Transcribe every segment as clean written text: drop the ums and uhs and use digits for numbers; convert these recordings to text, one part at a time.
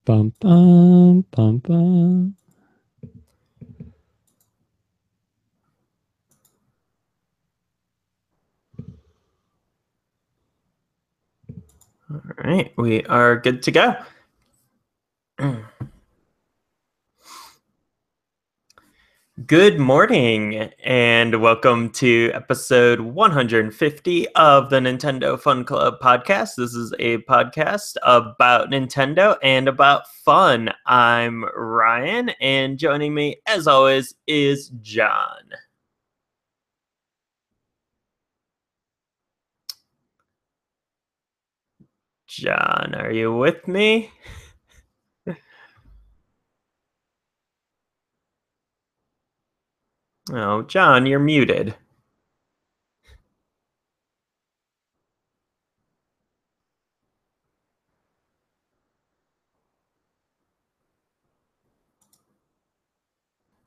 Bum, bum, bum, bum. All right, we are good to go. Good morning, and welcome to episode 150 of the Nintendo Fun Club podcast. This is a podcast about Nintendo and about fun. I'm Ryan, and joining me, as always, is John. John, are you with me? Oh, John, you're muted.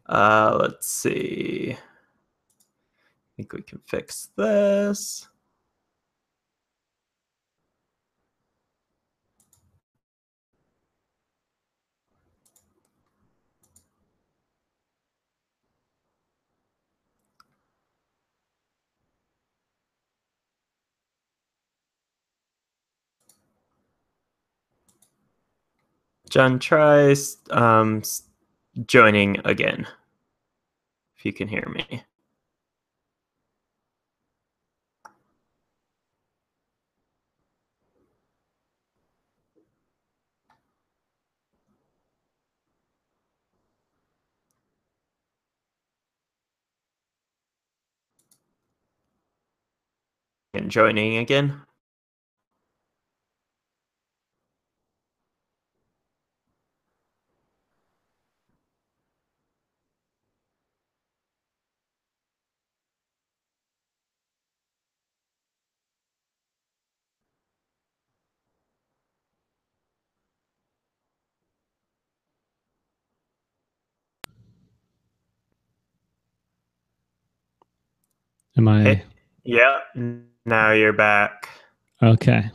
Let's see. I think we can fix this. John, try joining again, if you can hear me. And joining again. Am I Hey, yeah, now you're back. okay?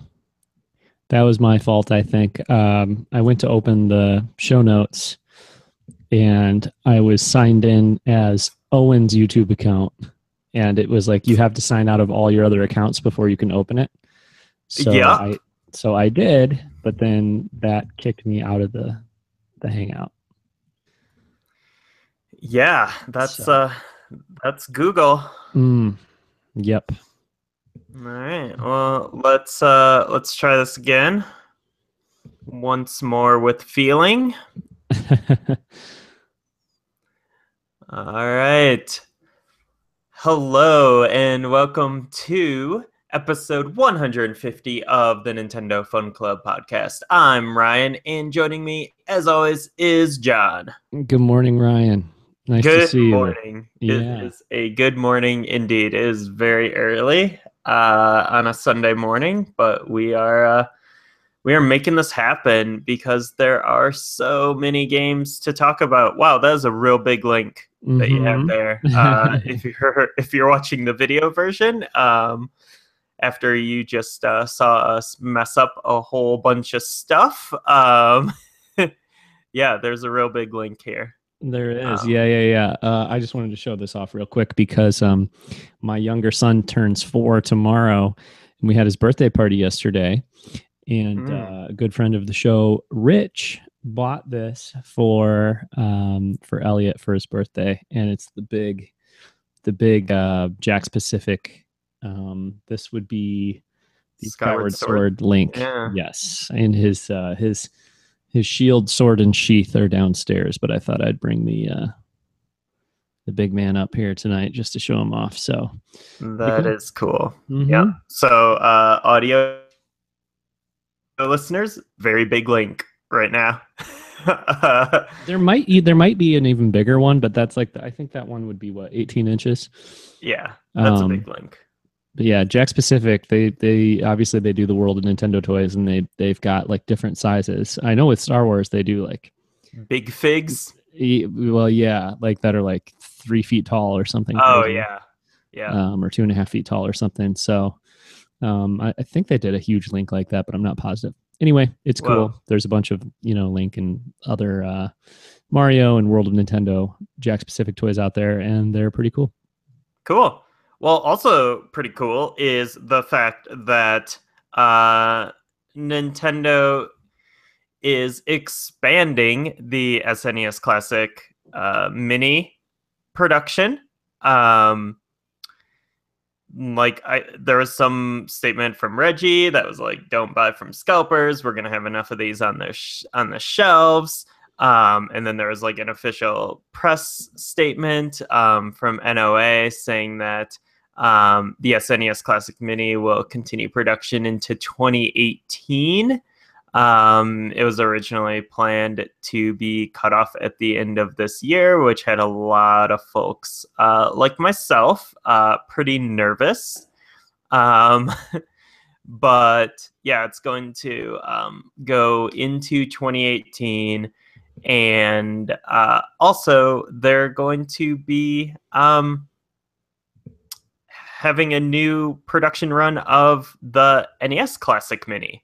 That was my fault, I think. I went to open the show notes and I was signed in as Owen's YouTube account. And it was like you have to sign out of all your other accounts before you can open it. So Yeah, I did, but then that kicked me out of the Hangout. yeah, So that's Google. yep. All right, well, let's try this again. Once more with feeling. All right. Hello and welcome to episode 150 of the Nintendo Fun Club podcast. I'm Ryan, and joining me, as always, is John. Good morning, Ryan. Nice to Good see you. morning. It Yeah. is a good morning indeed. It is very early on a Sunday morning, but we are making this happen because there are so many games to talk about. Wow, that is a real big link that you have there. If you're watching the video version, after you just saw us mess up a whole bunch of stuff, yeah, there's a real big link here. There is. Yeah. I just wanted to show this off real quick because my younger son turns 4 tomorrow, and we had his birthday party yesterday. And a good friend of the show, Rich, bought this for Elliot for his birthday, and it's the big Jack's Pacific. This would be the Skyward Sword Link. Yeah. Yes, and his shield, sword, and sheath are downstairs, but I thought I'd bring the big man up here tonight just to show him off. So that is cool. Mm-hmm. Yeah. So audio listeners, very big link right now. There might be an even bigger one, but that's like I think that one would be what, 18 inches. Yeah, that's a big link. But yeah, Jack's Pacific, they obviously they do the World of Nintendo Toys, and they've got like different sizes. I know with Star Wars they do like big figs. Well, yeah, like that are like 3 feet tall or something. Oh crazy. yeah. Or 2.5 feet tall or something. So I think they did a huge link like that, but I'm not positive. anyway, it's Whoa. cool. There's a bunch of, Link and other Mario and World of Nintendo Jack Specific toys out there, and they're pretty cool. Cool. Well, also pretty cool is the fact that Nintendo is expanding the SNES Classic Mini production. There was some statement from Reggie that was like, "Don't buy from scalpers. We're gonna have enough of these on on the shelves." And then there was like an official press statement from NOA saying that the SNES Classic Mini will continue production into 2018. It was originally planned to be cut off at the end of this year, which had a lot of folks, like myself, pretty nervous. But yeah, it's going to go into 2018. And also, they're going to be having a new production run of the NES Classic Mini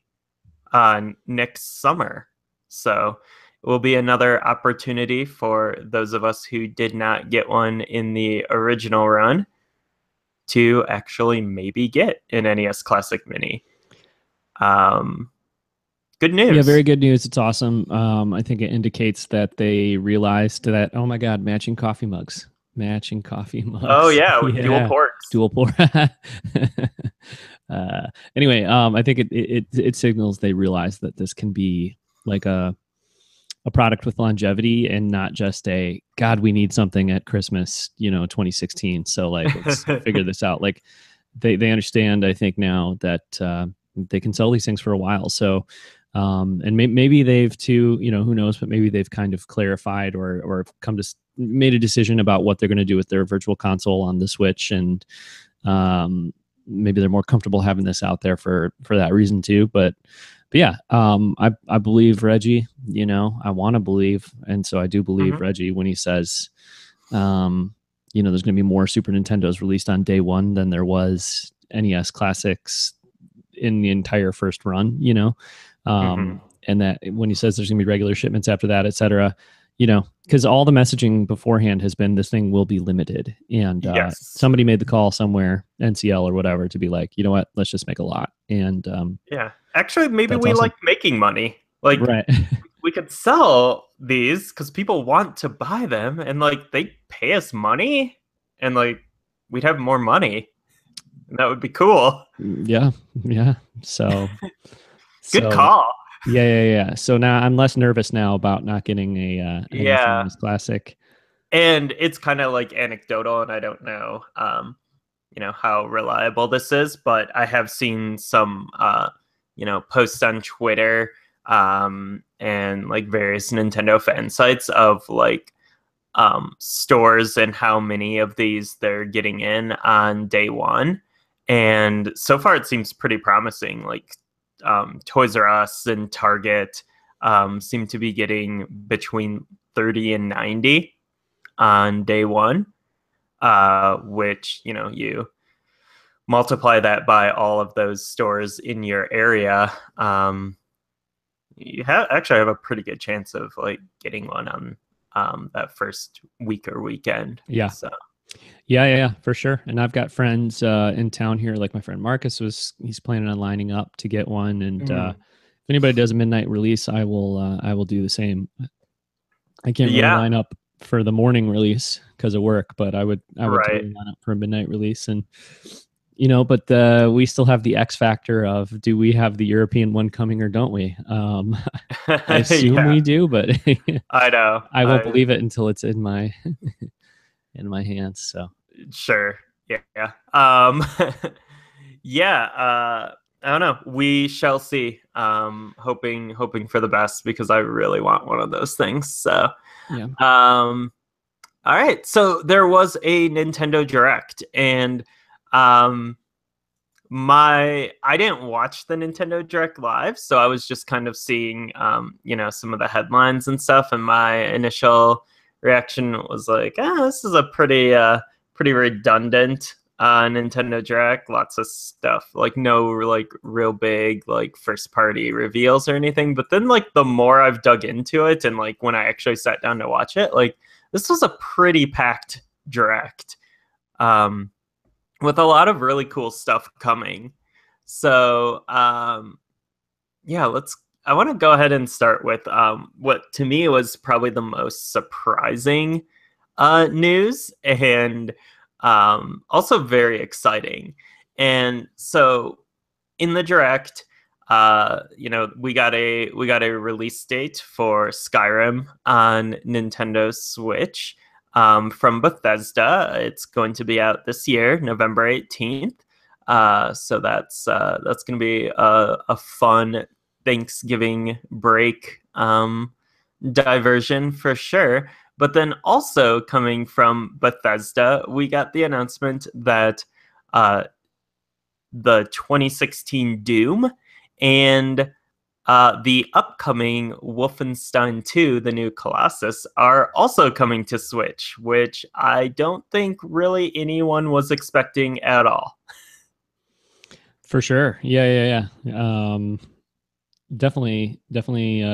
next summer. So it will be another opportunity for those of us who did not get one in the original run to actually maybe get an NES Classic Mini. Good news. Yeah, very good news. It's awesome. I think it indicates that they realized that, oh my God, matching coffee mugs. Oh yeah, with dual ports. Dual port. Anyway, I think it signals they realize that this can be like a product with longevity and not just a God, we need something at Christmas, 2016. So like, let's figure this out. Like they understand, I think now that they can sell these things for a while. So, and maybe they've too, who knows, but maybe they've kind of clarified or made a decision about what they're going to do with their virtual console on the Switch. And, maybe they're more comfortable having this out there for that reason too. But yeah, I believe Reggie, I want to believe. And so I do believe Reggie when he says, there's going to be more Super Nintendos released on day one than there was NES Classics in the entire first run, and that when he says there's gonna be regular shipments after that, et cetera, because all the messaging beforehand has been this thing will be limited. And yes. Somebody made the call somewhere, NCL or whatever, to be like, you know what, let's just make a lot. And yeah, actually, maybe we awesome. Like making money. Like, right. We could sell these because people want to buy them, and like they pay us money, and like we'd have more money, and that would be cool. Yeah. So good call. Yeah. So now I'm less nervous now about not getting a NES Classic. And it's kind of like anecdotal, and I don't know, how reliable this is, but I have seen some, posts on Twitter, and like various Nintendo fan sites of like stores and how many of these they're getting in on day one. And so far it seems pretty promising. Like Toys R Us and Target seem to be getting between 30 and 90 on day one, which, you multiply that by all of those stores in your area. You actually have a pretty good chance of like getting one on that first week or weekend. Yeah. So. Yeah, for sure. And I've got friends in town here, like my friend Marcus he's planning on lining up to get one. And if anybody does a midnight release, I will do the same. I can't really line up for the morning release because of work, but I would totally line up for a midnight release. And but we still have the X factor of, do we have the European one coming or don't we? I assume we do, but I know I won't believe it until it's in my hands. So sure. Yeah. I don't know. We shall see. Hoping for the best, because I really want one of those things. So yeah. All right. So there was a Nintendo Direct, and I didn't watch the Nintendo Direct live, so I was just kind of seeing some of the headlines and stuff, and my initial reaction was like, this is a pretty redundant Nintendo Direct. Lots of stuff, like no like real big like first party reveals or anything. But then like the more I've dug into it, and like when I actually sat down to watch it, like this was a pretty packed Direct, um, with a lot of really cool stuff coming. So yeah, let's. I want to go ahead and start with what to me was probably the most surprising news, and also very exciting. And so in the direct, we got a release date for Skyrim on Nintendo Switch, from Bethesda. It's going to be out this year, November 18th. So that's going to be a fun Thanksgiving break diversion for sure. But then also coming from Bethesda, we got the announcement that uh, the 2016 Doom and the upcoming Wolfenstein 2, the new Colossus, are also coming to Switch, which I don't think really anyone was expecting at all. For sure. Yeah. Definitely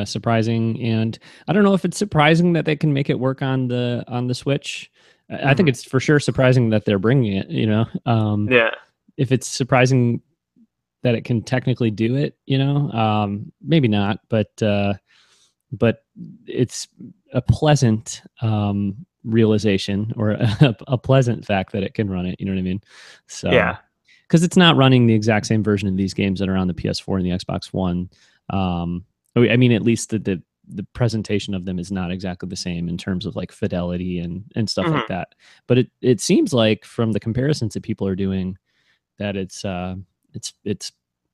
surprising, and I don't know if it's surprising that they can make it work on the Switch. I think Mhm. it's for sure surprising that they're bringing it. Yeah. If it's surprising that it can technically do it, maybe not, but it's a pleasant realization, or a pleasant fact that it can run it. You know what I mean? So Yeah. because it's not running the exact same version of these games that are on the PS4 and the Xbox One. I mean, at least the presentation of them is not exactly the same in terms of like fidelity and stuff like Mhm. that. But it seems like from the comparisons that people are doing that it's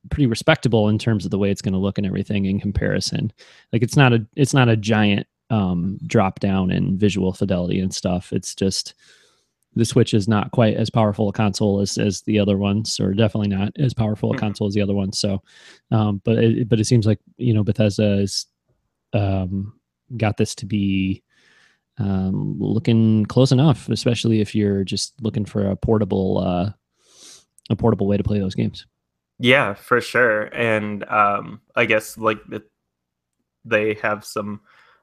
pretty respectable in terms of the way it's going to look and everything in comparison. Like it's not a giant drop down in visual fidelity and stuff. It's just the Switch is not quite as powerful a console as the other ones, or definitely not as powerful a Mhm. console as the other ones. So, but it seems like Bethesda has got this to be looking close enough, especially if you're just looking for a portable way to play those games. Yeah, for sure. And I guess like they have some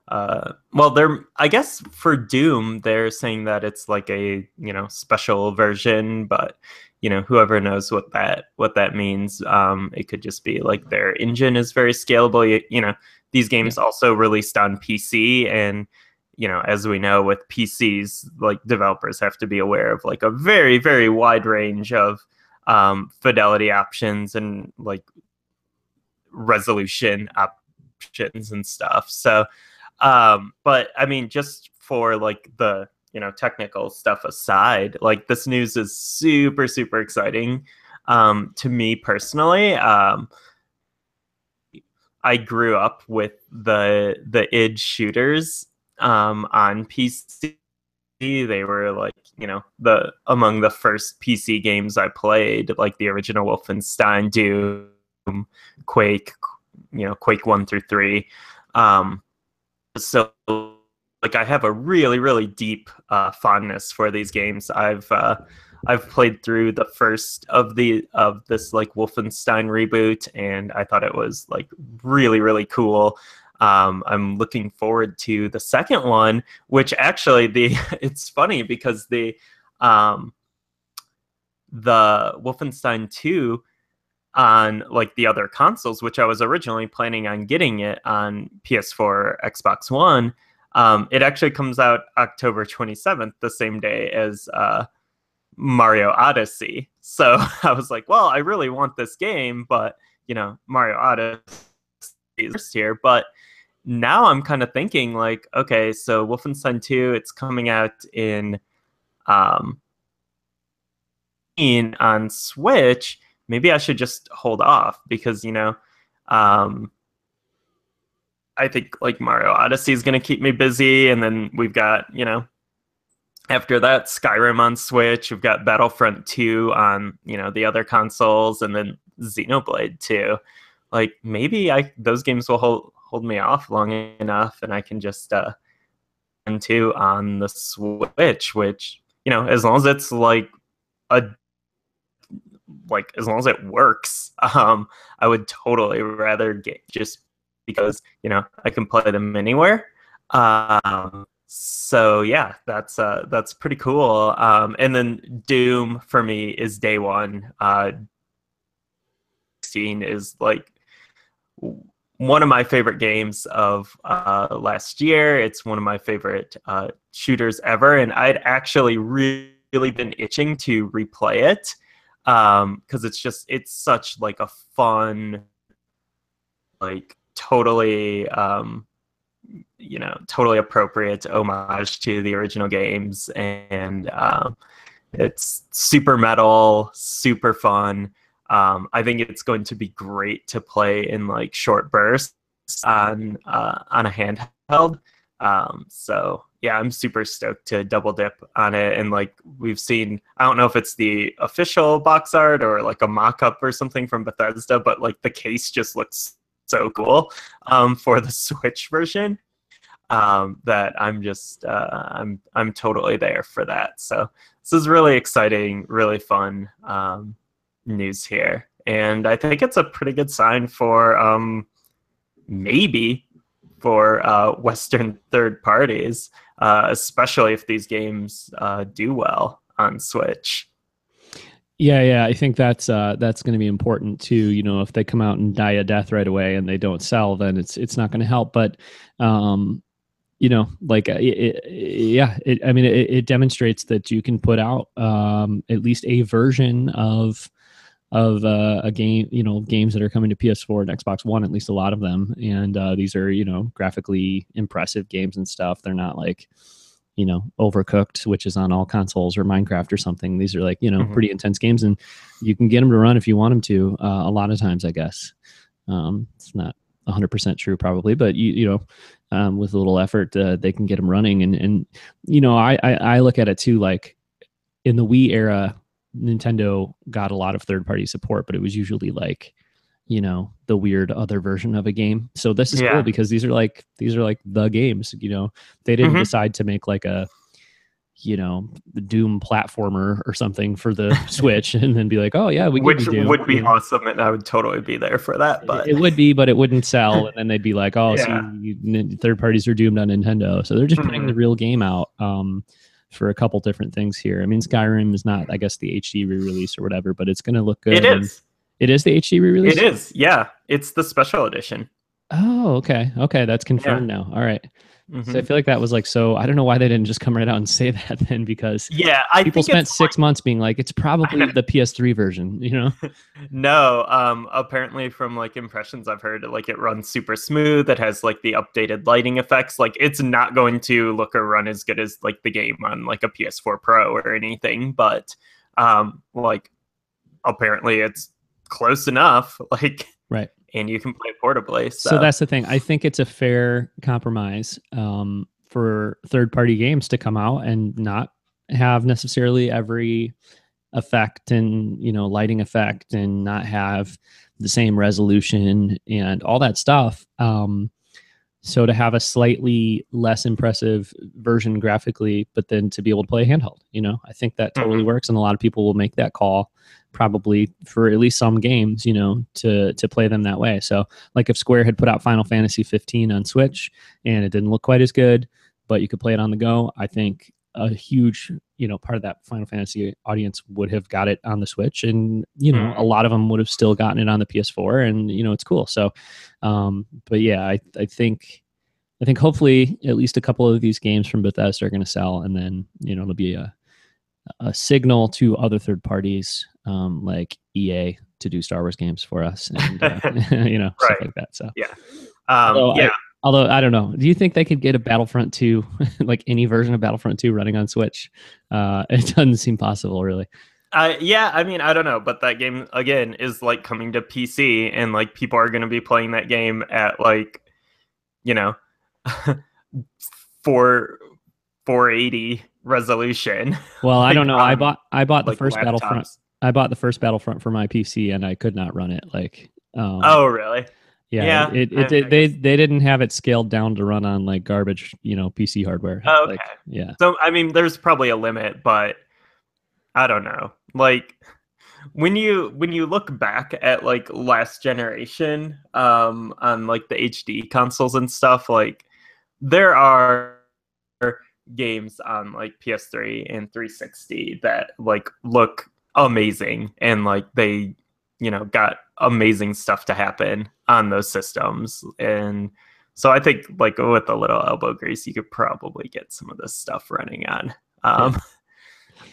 well, they're, I guess for Doom they're saying that it's like a, special version, but whoever knows what that means. It could just be like their engine is very scalable. These Yeah. games also released on PC, and as we know, with PCs, like developers have to be aware of like a very very wide range of fidelity options and like resolution options and stuff. So, but I mean, just for like the technical stuff aside, like this news is super super exciting to me personally. I grew up with the id shooters on PC. They were like, the among the first PC games I played, like the original Wolfenstein, Doom, Quake, Quake 1 through 3. So like I have a really really deep fondness for these games. I've played through the first of this like Wolfenstein reboot, and I thought it was like really really cool. I'm looking forward to the second one, which actually the it's funny because um, the Wolfenstein 2 on like the other consoles, which I was originally planning on getting it on PS4, Xbox One. It actually comes out October 27th, the same day as Mario Odyssey. So I was like, well, I really want this game, but Mario Odyssey is here. But now I'm kind of thinking like, okay, so Wolfenstein 2, it's coming out um on Switch. Maybe I should just hold off because um I think like Mario Odyssey is going to keep me busy, and then we've got after that Skyrim on Switch. We've got Battlefront 2 on the other consoles, and then Xenoblade 2. Like maybe I those games will hold me off long enough, and I can just and 2 on the Switch, which as long as it's like a like as long as it works, I would totally rather get, just because I can play them anywhere. So yeah, that's pretty cool. And then Doom for me is day one. 16 is like one of my favorite games of last year. It's one of my favorite shooters ever, and I'd actually really been itching to replay it because it's such like a fun, like totally totally appropriate homage to the original games, and it's super metal, super fun. I think it's going to be great to play in like short bursts on a handheld. So yeah, I'm super stoked to double dip on it. And like we've seen, I don't know if it's the official box art or like a mock-up or something from Bethesda, but like the case just looks so cool for the Switch version that I'm just I'm totally there for that. So this is really exciting, really fun news here, and I think it's a pretty good sign for maybe for Western third parties, especially if these games do well on Switch. Yeah, I think that's going to be important too. You know, if they come out and die a death right away and they don't sell, then it's not going to help. But you know, like it demonstrates that you can put out at least a version of a game, you know, games that are coming to PS4 and Xbox One, at least a lot of them. And these are, you know, graphically impressive games and stuff. They're not like, you know, Overcooked, which is on all consoles, or Minecraft or something. These are like, you know, pretty intense games, and you can get them to run if you want them to. A lot of times, I guess. It's not 100% true probably, but you know, with a little effort, they can get them running. And you know, I look at it too, like in the Wii era, Nintendo got a lot of third-party support, but it was usually like, you know, the weird other version of a game. So this is cool because these are like the games, you know. They didn't decide to make like a, you know, the Doom platformer or something for the Switch and then be like, oh yeah, we which give you Doom. Would be awesome, and I would totally be there for that. But it would be, but it wouldn't sell, and then they'd be like, oh, see, third parties are doomed on Nintendo. So they're just putting the real game out for a couple different things here. I mean, Skyrim is not, I guess, the HD re-release or whatever, but it's going to look good. It is. It is the HD re-release? It is, yeah. It's the special edition. Oh, okay. Okay, that's confirmed now. All right. So I feel like that was like, so I don't know why they didn't just come right out and say that then, because people spent 6 months being like, it's probably the PS3 version, you know? No, apparently from like impressions I've heard, like it runs super smooth. It has like the updated lighting effects. Like it's not going to look or run as good as like the game on like a PS4 Pro or anything, but like apparently it's close enough, like, right, and you can play portably. So that's the thing. I think it's a fair compromise for third-party games to come out and not have necessarily every effect and, you know, lighting effect, and not have the same resolution and all that stuff. So to have a slightly less impressive version graphically, but then to be able to play handheld, you know, I think that totally works. And a lot of people will make that call probably for at least some games, you know, to play them that way. So like if Square had put out Final Fantasy 15 on Switch and it didn't look quite as good, but you could play it on the go, I think a huge, you know, part of that Final Fantasy audience would have got it on the Switch, and, you know, a lot of them would have still gotten it on the PS4, and, you know, it's cool. So, but yeah, I think hopefully at least a couple of these games from Bethesda are going to sell, and then, you know, it'll be a signal to other third parties like EA to do Star Wars games for us, and you know, stuff like that. So although I don't know, do you think they could get a Battlefront 2, like any version of Battlefront 2 running on Switch? It doesn't seem possible, really. Yeah, I mean, I don't know, but that game again is like coming to PC, and like people are going to be playing that game at like, you know, 480 resolution. Well, like, I don't know. I bought the like first laptops. Battlefront. I bought the first Battlefront for my PC, and I could not run it. Like, oh really? Yeah, they didn't have it scaled down to run on like garbage, you know, PC hardware. Oh, okay. Like, yeah. So I mean, there's probably a limit, but I don't know. Like, when you look back at like last generation on like the HD consoles and stuff, like there are games on like PS3 and 360 that like look amazing, and like they, got amazing stuff to happen on those systems. And so I think like with a little elbow grease, you could probably get some of this stuff running on Yeah. um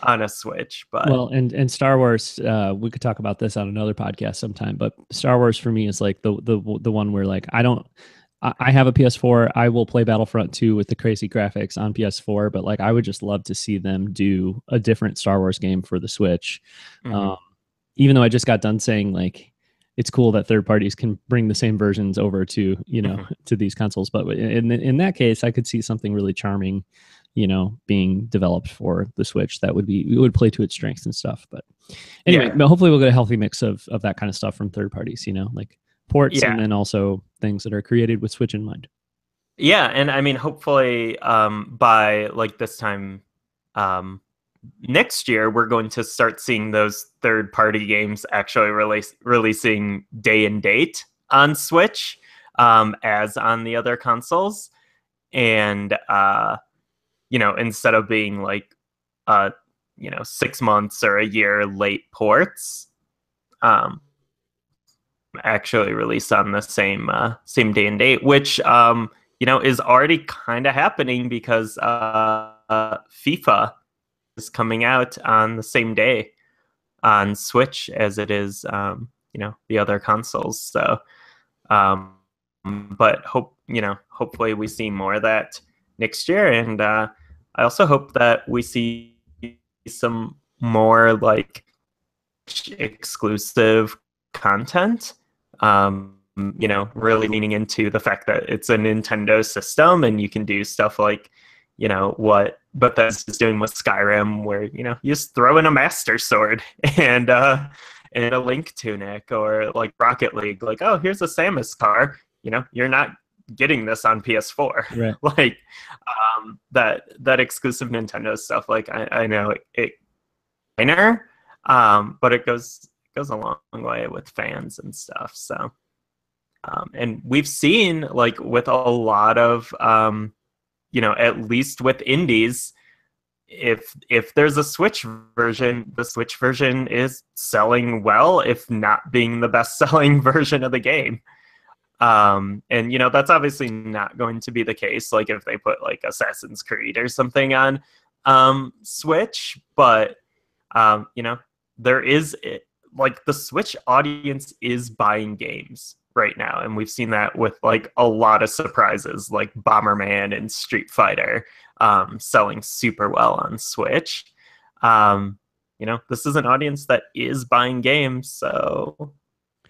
on a Switch. But Well, and Star Wars, we could talk about this on another podcast sometime, but Star Wars for me is like the one where like I have a PS4. I will play Battlefront 2 with the crazy graphics on PS4, but like I would just love to see them do a different Star Wars game for the Switch. mhm. Even though I just got done saying like it's cool that third parties can bring the same versions over to, Mhm. to these consoles, but in that case, I could see something really charming, being developed for the Switch that it would play to its strengths and stuff. But anyway, Yeah, hopefully we'll get a healthy mix of that kind of stuff from third parties, like ports and yeah, then also things that are created with Switch in mind. yeah. And I mean, hopefully, by like this time um next year, we're going to start seeing those third party games actually releasing day and date on Switch, as on the other consoles. And instead of being like 6 months or a year late ports, um actually release on the same day and date, which is already kind of happening because FIFA is coming out on the same day on Switch as it is, the other consoles. So, but hopefully we see more of that next year, and I also hope that we see some more like exclusive content. Really leaning into the fact that it's a Nintendo system and you can do stuff like, what Bethesda's doing with Skyrim, where you just throw in a Master Sword and a Link tunic, or like Rocket League, like, oh, here's a Samus car. You're not getting this on PS4. Right. Like that exclusive Nintendo stuff. Like I know it minor, but it goes a long way with fans and stuff. So, and we've seen like with a lot of, at least with indies, if there's a Switch version, the Switch version is selling well, if not being the best selling version of the game. And that's obviously not going to be the case, like if they put like Assassin's Creed or something on Switch, but there is like the Switch audience is buying games right now, and we've seen that with like a lot of surprises like Bomberman and Street Fighter selling super well on Switch. This is an audience that is buying games, so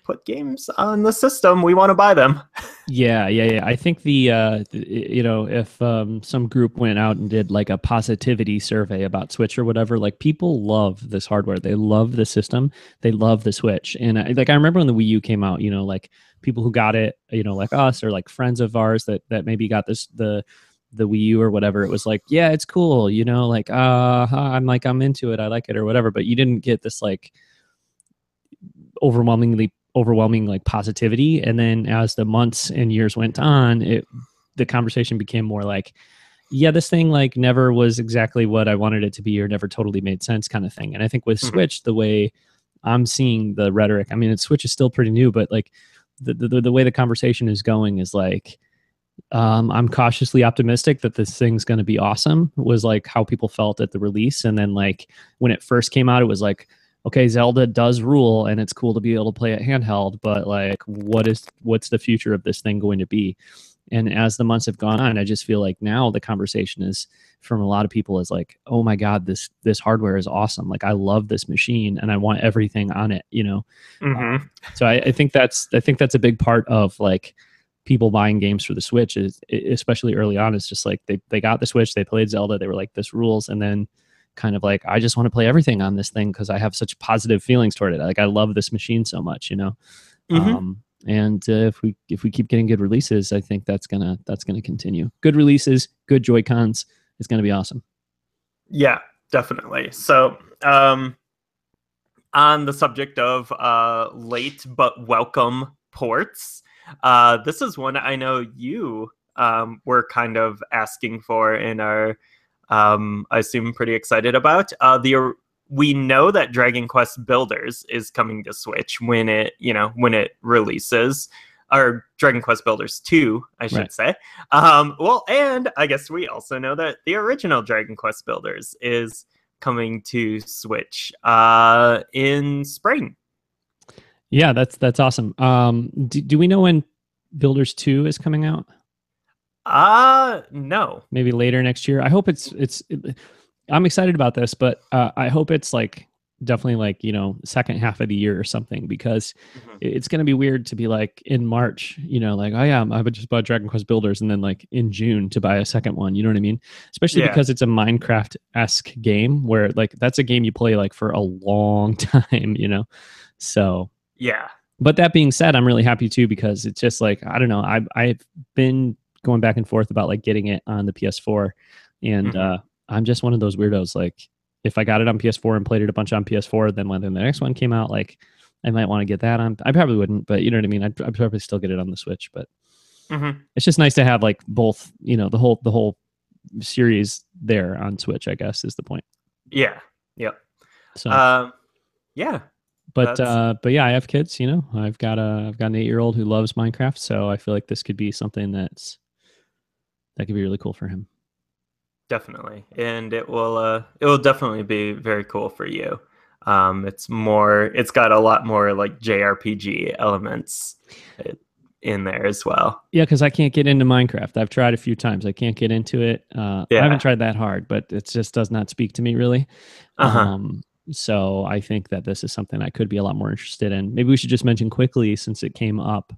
put games on the system, we want to buy them. Yeah. I think if some group went out and did like a positivity survey about Switch or whatever, like people love this hardware, they love the system, they love the Switch. And I remember when the Wii U came out, like people who got it, like us or like friends of ours that maybe got the Wii U or whatever, it was like, yeah, it's cool, like I'm into it, I like it or whatever. But you didn't get this like overwhelming like positivity. And then as the months and years went on, the conversation became more like, yeah, this thing like never was exactly what I wanted it to be, or never totally made sense, kind of thing. And I think with Switch, the way I'm seeing the rhetoric, I mean, Switch is still pretty new, but like the way the conversation is going is like, I'm cautiously optimistic that this thing's going to be awesome, was like how people felt at the release. And then like when it first came out, it was like, okay, Zelda does rule and it's cool to be able to play it handheld, but like what's the future of this thing going to be? And as the months have gone on, I just feel like now the conversation is from a lot of people is like, oh my God, this hardware is awesome. Like I love this machine and I want everything on it, Mm-hmm. So I think that's a big part of like people buying games for the Switch, is especially early on. It's just like they got the Switch, they played Zelda, they were like, this rules, and then kind of like, I just want to play everything on this thing because I have such positive feelings toward it. Like I love this machine so much, Mm-hmm. And if we keep getting good releases, I think that's gonna continue. Good releases, good Joy Cons is gonna be awesome. Yeah, definitely. So on the subject of late but welcome ports, this is one I know you were kind of asking for and are, I assume, pretty excited about. We know that Dragon Quest Builders is coming to Switch when it releases, or Dragon Quest Builders 2, I should say. Well, and I guess we also know that the original Dragon Quest Builders is coming to Switch in spring. Yeah, that's awesome. Do we know when Builders 2 is coming out? No. Maybe later next year. I hope I'm excited about this, but I hope it's like definitely like, second half of the year or something, because it's going to be weird to be like in March, like, oh yeah, I just bought Dragon Quest Builders, and then like in June to buy a second one. You know what I mean? Especially because it's a Minecraft-esque game where like that's a game you play like for a long time, So yeah. But that being said, I'm really happy too, because it's just like, I don't know, I've been going back and forth about like getting it on the PS4, and I'm just one of those weirdos. Like, if I got it on PS4 and played it a bunch on PS4, then when the next one came out, like, I might want to get that on. I probably wouldn't, but you know what I mean? I'd probably still get it on the Switch. But it's just nice to have like both, the whole series there on Switch, I guess, is the point. Yeah. Yep. So yeah. But yeah, I have kids. I've got an 8-year-old who loves Minecraft, so I feel like this could be something that could be really cool for him. Definitely, and it will definitely be very cool for you. It's got a lot more like JRPG elements in there as well. Yeah, because I can't get into Minecraft. I've tried a few times. I can't get into it. I haven't tried that hard, but it just does not speak to me really. So I think that this is something I could be a lot more interested in. Maybe we should just mention quickly, since it came up,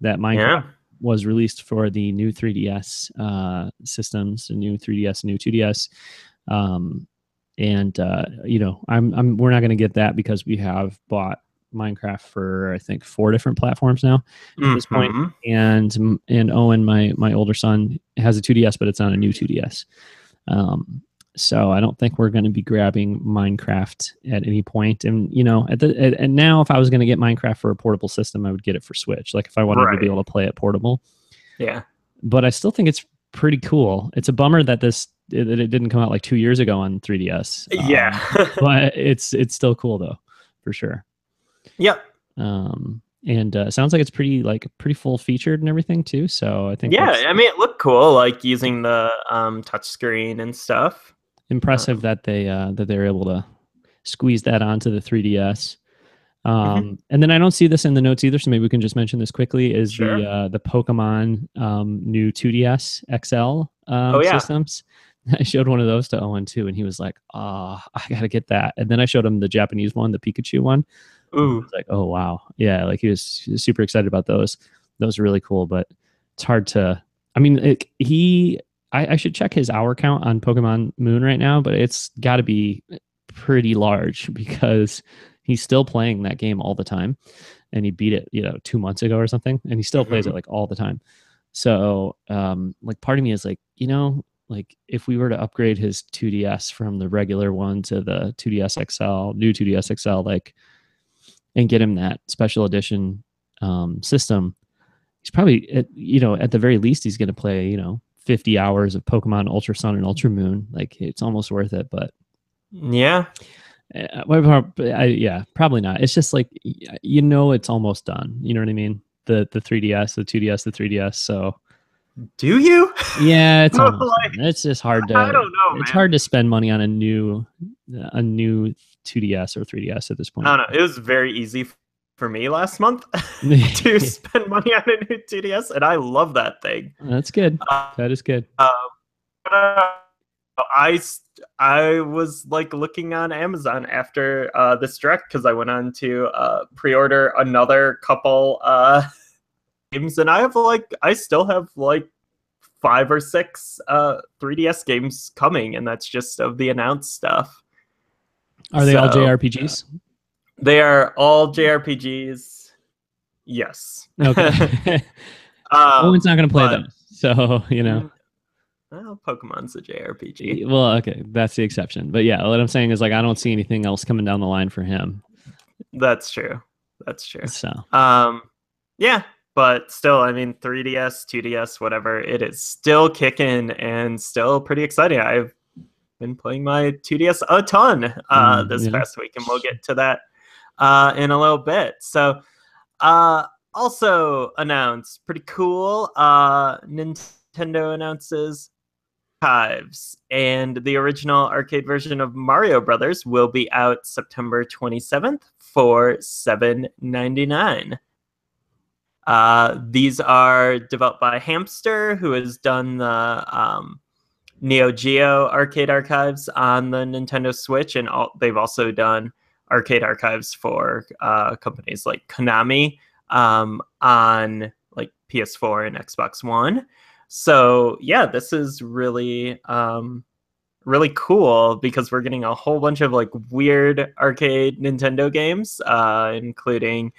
that Minecraft was released for the new 3DS systems, the new 3DS, new 2DS. We're not going to get that because we have bought Minecraft for, I think, 4 different platforms now at this point. And Owen, my older son, has a 2DS, but it's on a new 2DS. So I don't think we're going to be grabbing Minecraft at any point. And and now if I was going to get Minecraft for a portable system, I would get it for Switch. Like if I wanted to be able to play it portable. Yeah. But I still think it's pretty cool. It's a bummer that it didn't come out like 2 years ago on 3DS. Yeah. But it's still cool though, for sure. Yep. And sounds like it's pretty full featured and everything too. So I think I mean, it looked cool, like using the touch screen and stuff. Impressive that they're able to squeeze that onto the 3DS. And then I don't see this in the notes either, so maybe we can just mention this quickly. Is the Pokemon new 2DS XL systems? I showed one of those to Owen too, and he was like, I gotta get that. And then I showed him the Japanese one, the Pikachu one. Ooh. He was like, oh wow, yeah, like he was super excited about those. Those are really cool, but it's hard to. I mean, I should check his hour count on Pokemon Moon right now, but it's got to be pretty large because he's still playing that game all the time, and he beat it 2 months ago or something, and he still plays it like all the time. So like part of me is like, like if we were to upgrade his 2DS from the regular one to the 2DS XL, new 2DS XL, like, and get him that special edition system, he's probably at the very least he's going to play 50 hours of Pokemon Ultra Sun and Ultra Moon. Like it's almost worth it, but probably not. It's just like, it's almost done. You know what I mean? The 3DS, the 2DS, the 3DS. So do you? Yeah, it's almost done. It's just hard to. I don't know. It's hard to spend money on a new 2DS or 3DS at this point. I don't know. It was very easy for me last month to spend money on a new 2DS, and I love that thing. That's good. That is good. I was like looking on Amazon after this direct because I went on to pre-order another couple games, and I still have like 5 or 6 3DS games coming, and that's just of the announced stuff. Are they all JRPGs? They are all JRPGs. Yes. Okay. Owen's not going to play them, so Well, Pokemon's a JRPG. Well, okay, that's the exception. But yeah, what I'm saying is like I don't see anything else coming down the line for him. That's true. That's true. So Um, yeah, but still, I mean, 3DS, 2DS, whatever, it is still kicking and still pretty exciting. I've been playing my 2DS a ton this yeah, past week, and we'll get to that in a little bit. So, uh, also announced, pretty cool. Nintendo announces Archives, and the original arcade version of Mario Brothers will be out September 27th for $7.99. These are developed by Hamster, who has done the Neo Geo arcade archives on the Nintendo Switch, and they've also done arcade archives for companies like Konami on like PS4 and Xbox One. So yeah, this is really cool because we're getting a whole bunch of like weird arcade Nintendo games, including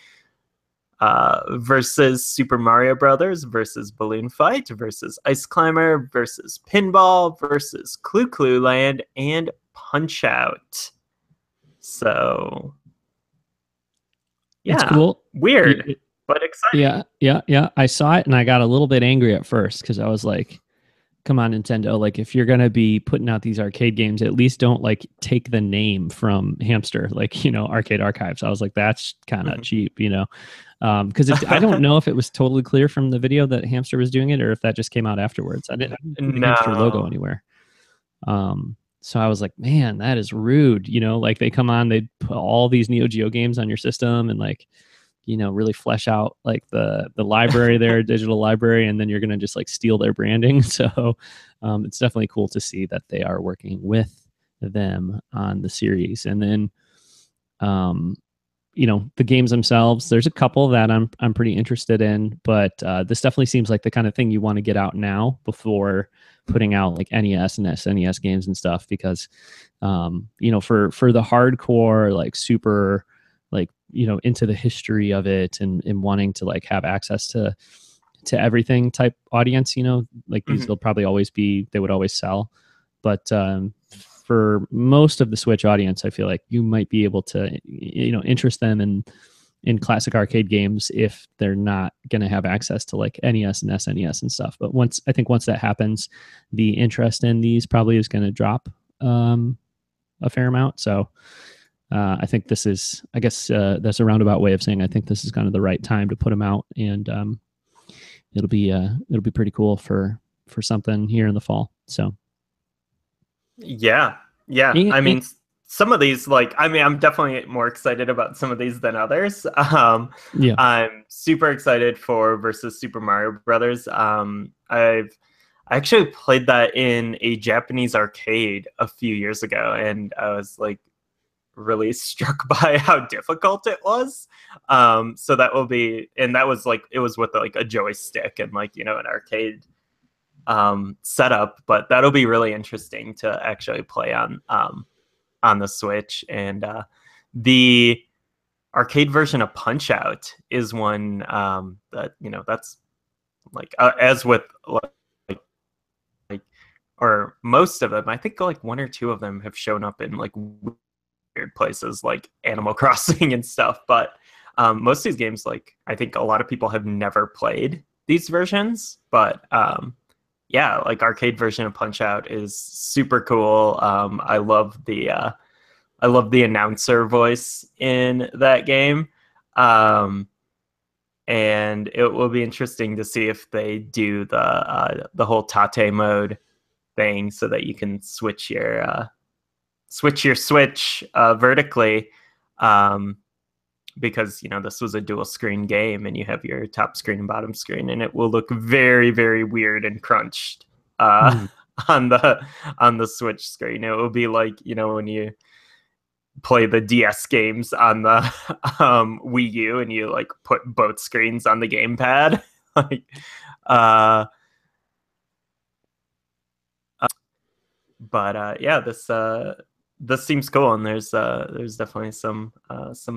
versus Super Mario Brothers, versus Balloon Fight, versus Ice Climber, versus Pinball, versus Clue Clue Land, and Punch Out. So it's yeah, cool. weird but exciting. Yeah. I saw it and I got a little bit angry at first because I was like, come on, Nintendo. Like, if you're going to be putting out these arcade games, at least don't like take the name from Hamster, like, Arcade Archives. I was like, that's kind of cheap, because I don't know if it was totally clear from the video that Hamster was doing it or if that just came out afterwards. I didn't see the Hamster logo anywhere. So I was like, man, that is rude. Like they come on, they put all these Neo Geo games on your system and like, really flesh out like the library there, digital library, and then you're going to just like steal their branding. So it's definitely cool to see that they are working with them on the series. And then, the games themselves, there's a couple that I'm pretty interested in, but this definitely seems like the kind of thing you want to get out now before putting out like NES and SNES games and stuff, because for the hardcore, like super like into the history of it and wanting to like have access to everything type audience, like these will probably always be, they would always sell. But for most of the Switch audience, I feel like you might be able to interest them in classic arcade games if they're not going to have access to like NES and SNES and stuff. But once that happens, the interest in these probably is going to drop a fair amount. So I think this is, I guess that's a roundabout way of saying I think this is kind of the right time to put them out, and it'll be pretty cool for something here in the fall. So Yeah. I mean, some of these, like, I mean, I'm definitely more excited about some of these than others. Yeah, I'm super excited for versus Super Mario Brothers. I actually played that in a Japanese arcade a few years ago, and I was like really struck by how difficult it was. So that will be, and that was like, it was with like a joystick and like, an arcade setup, but that'll be really interesting to actually play on the Switch. And the arcade version of Punch Out is one that that's like as with like or most of them, I think like one or two of them have shown up in like weird places like Animal Crossing and stuff. But most of these games, like I think a lot of people have never played these versions, but yeah, like arcade version of Punch Out is super cool. I love the announcer voice in that game. And it will be interesting to see if they do the whole Tate mode thing so that you can switch your Switch vertically, because this was a dual screen game and you have your top screen and bottom screen, and it will look very, very weird and crunched on the Switch screen. It will be like when you play the DS games on the Wii U and you like put both screens on the gamepad. Like but yeah, this seems cool, and there's definitely some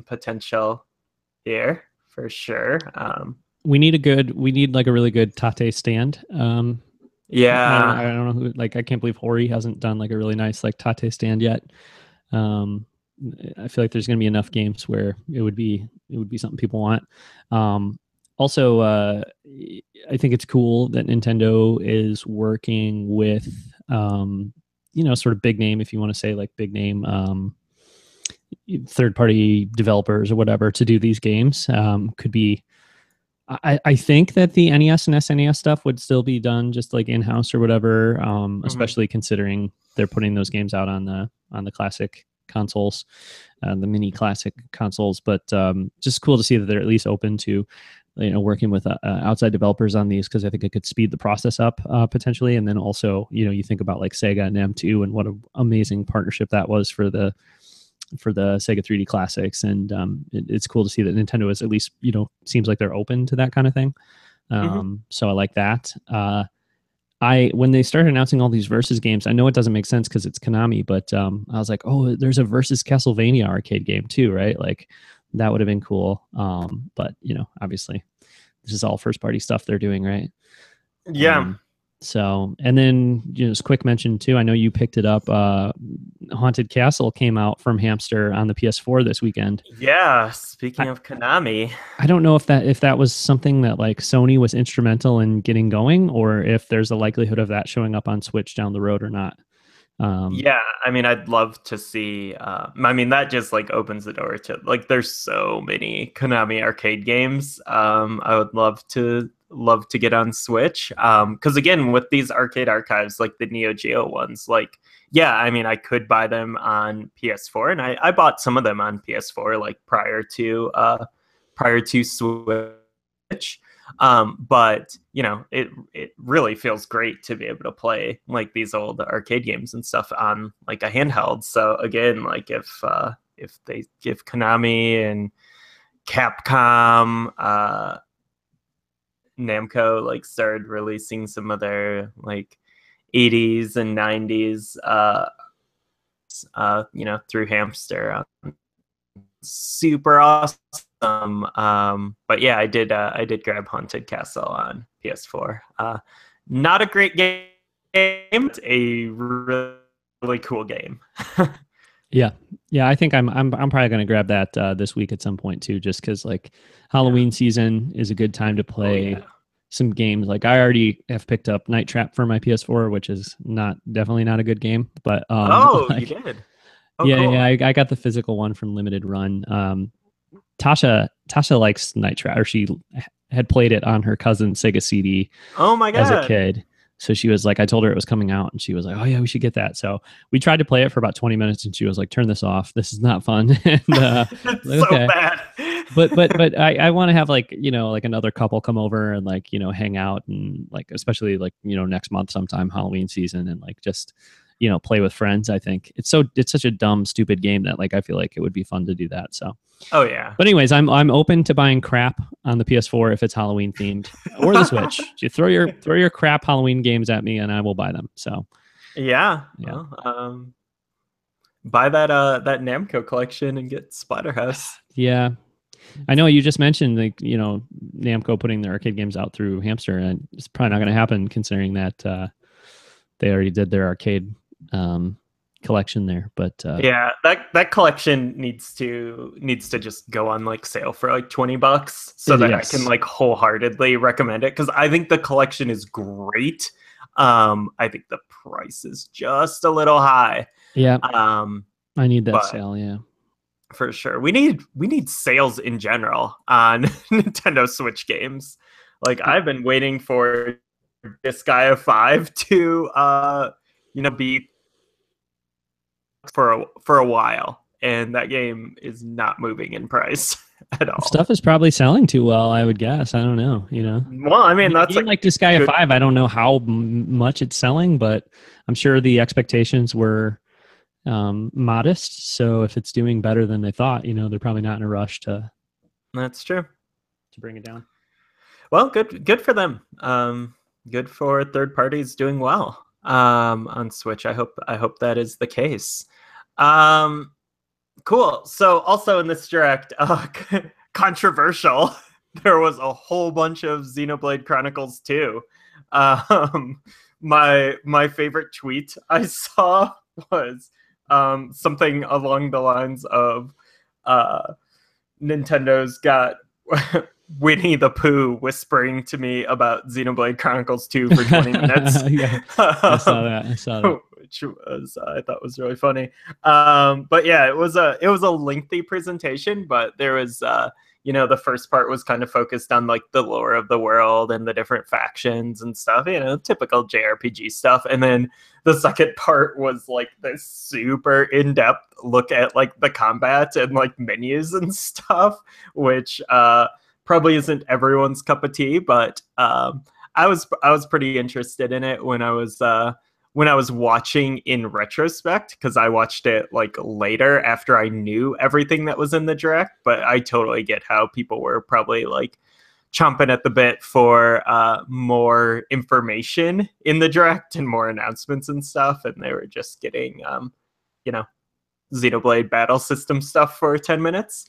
potential here for sure. we need like a really good Tate stand. Yeah, I don't know who, like I can't believe Hori hasn't done like a really nice like Tate stand yet. I feel like there's going to be enough games where it would be something people want. Also, I think it's cool that Nintendo is working with, sort of big name, if you want to say like big name, third party developers or whatever to do these games. Could be. I think that the NES and SNES stuff would still be done just like in house or whatever, especially considering they're putting those games out on the classic consoles, the mini classic consoles. But just cool to see that they're at least open to working with outside developers on these, because I think it could speed the process up potentially. And then also, you think about like Sega and M2 and what an amazing partnership that was for the Sega 3D Classics, and it's cool to see that Nintendo is at least seems like they're open to that kind of thing. So I like that. When they started announcing all these Versus games, I know it doesn't make sense because it's Konami, but I was like, oh, there's a Versus Castlevania arcade game too, right? Like that would have been cool. But obviously this is all first party stuff they're doing, right? Yeah. So, and then just quick mention too, I know you picked it up. Haunted Castle came out from Hamster on the PS4 this weekend. Yeah. Speaking of Konami, I don't know if that was something that like Sony was instrumental in getting going, or if there's a likelihood of that showing up on Switch down the road or not. Yeah, I mean, I'd love to see. I mean, that just like opens the door to like. There's so many Konami arcade games. I would love to get on Switch. Because again, with these arcade archives, like the Neo Geo ones, like yeah, I mean, I could buy them on PS4, and I bought some of them on PS4 like prior to Switch. But it really feels great to be able to play like these old arcade games and stuff on like a handheld. So again, like if they give Konami and Capcom, Namco like started releasing some of their like 80s and 90s through Hamster, super awesome. But yeah, I did grab Haunted Castle on PS4. Not a great game, it's a really cool game. Yeah, I think I'm probably going to grab that this week at some point too, just because like Halloween season is a good time to play some games. Like I already have picked up Night Trap for my PS4, which is definitely not a good game, but you did. Oh, yeah, cool. Yeah, I got the physical one from Limited Run. Tasha likes Night Trap, or she had played it on her cousin's Sega CD. Oh my god! As a kid, so she was like, I told her it was coming out, and she was like, oh yeah, we should get that. So we tried to play it for about 20 minutes, and she was like, turn this off. This is not fun. And, it's so bad. but I want to have like like another couple come over and like hang out, and like especially like next month sometime, Halloween season, and like just play with friends. I think it's such a dumb, stupid game that like I feel like it would be fun to do that. So oh yeah. But anyways, I'm open to buying crap on the PS4 if it's Halloween themed, or the Switch. You throw your crap Halloween games at me and I will buy them. So yeah. Well, buy that Namco collection and get Splatterhouse. Yeah. I know you just mentioned like Namco putting their arcade games out through Hamster, and it's probably not going to happen considering that they already did their arcade collection there. But yeah, that collection needs to just go on like sale for like $20 so that I can like wholeheartedly recommend it, because I think the collection is great. I think the price is just a little high. Yeah. I need that sale. Yeah. For sure. We need sales in general on Nintendo Switch games. Like I've been waiting for Disgaea 5 to be for a while, and that game is not moving in price at all. Stuff is probably selling too well, I would guess. I don't know, Well, I mean, that's like Disgaea 5. I don't know how much it's selling, but I'm sure the expectations were modest. So if it's doing better than they thought, they're probably not in a rush to. That's true. To bring it down. Well, good for them. Good for third parties doing well on Switch. I hope that is the case. Cool. So also in this direct, controversial, there was a whole bunch of Xenoblade Chronicles 2. My favorite tweet I saw was something along the lines of uh, Nintendo's got Winnie the Pooh whispering to me about Xenoblade Chronicles 2 for 20 minutes. Yeah, I saw that. I saw that. Which was I thought was really funny. But yeah, it was a lengthy presentation, but there was the first part was kind of focused on like the lore of the world and the different factions and stuff, typical JRPG stuff. And then the second part was like this super in-depth look at like the combat and like menus and stuff, which probably isn't everyone's cup of tea, but I was pretty interested in it when I was watching in retrospect, because I watched it like later after I knew everything that was in the direct. But I totally get how people were probably like chomping at the bit for more information in the direct and more announcements and stuff, and they were just getting Xenoblade battle system stuff for 10 minutes.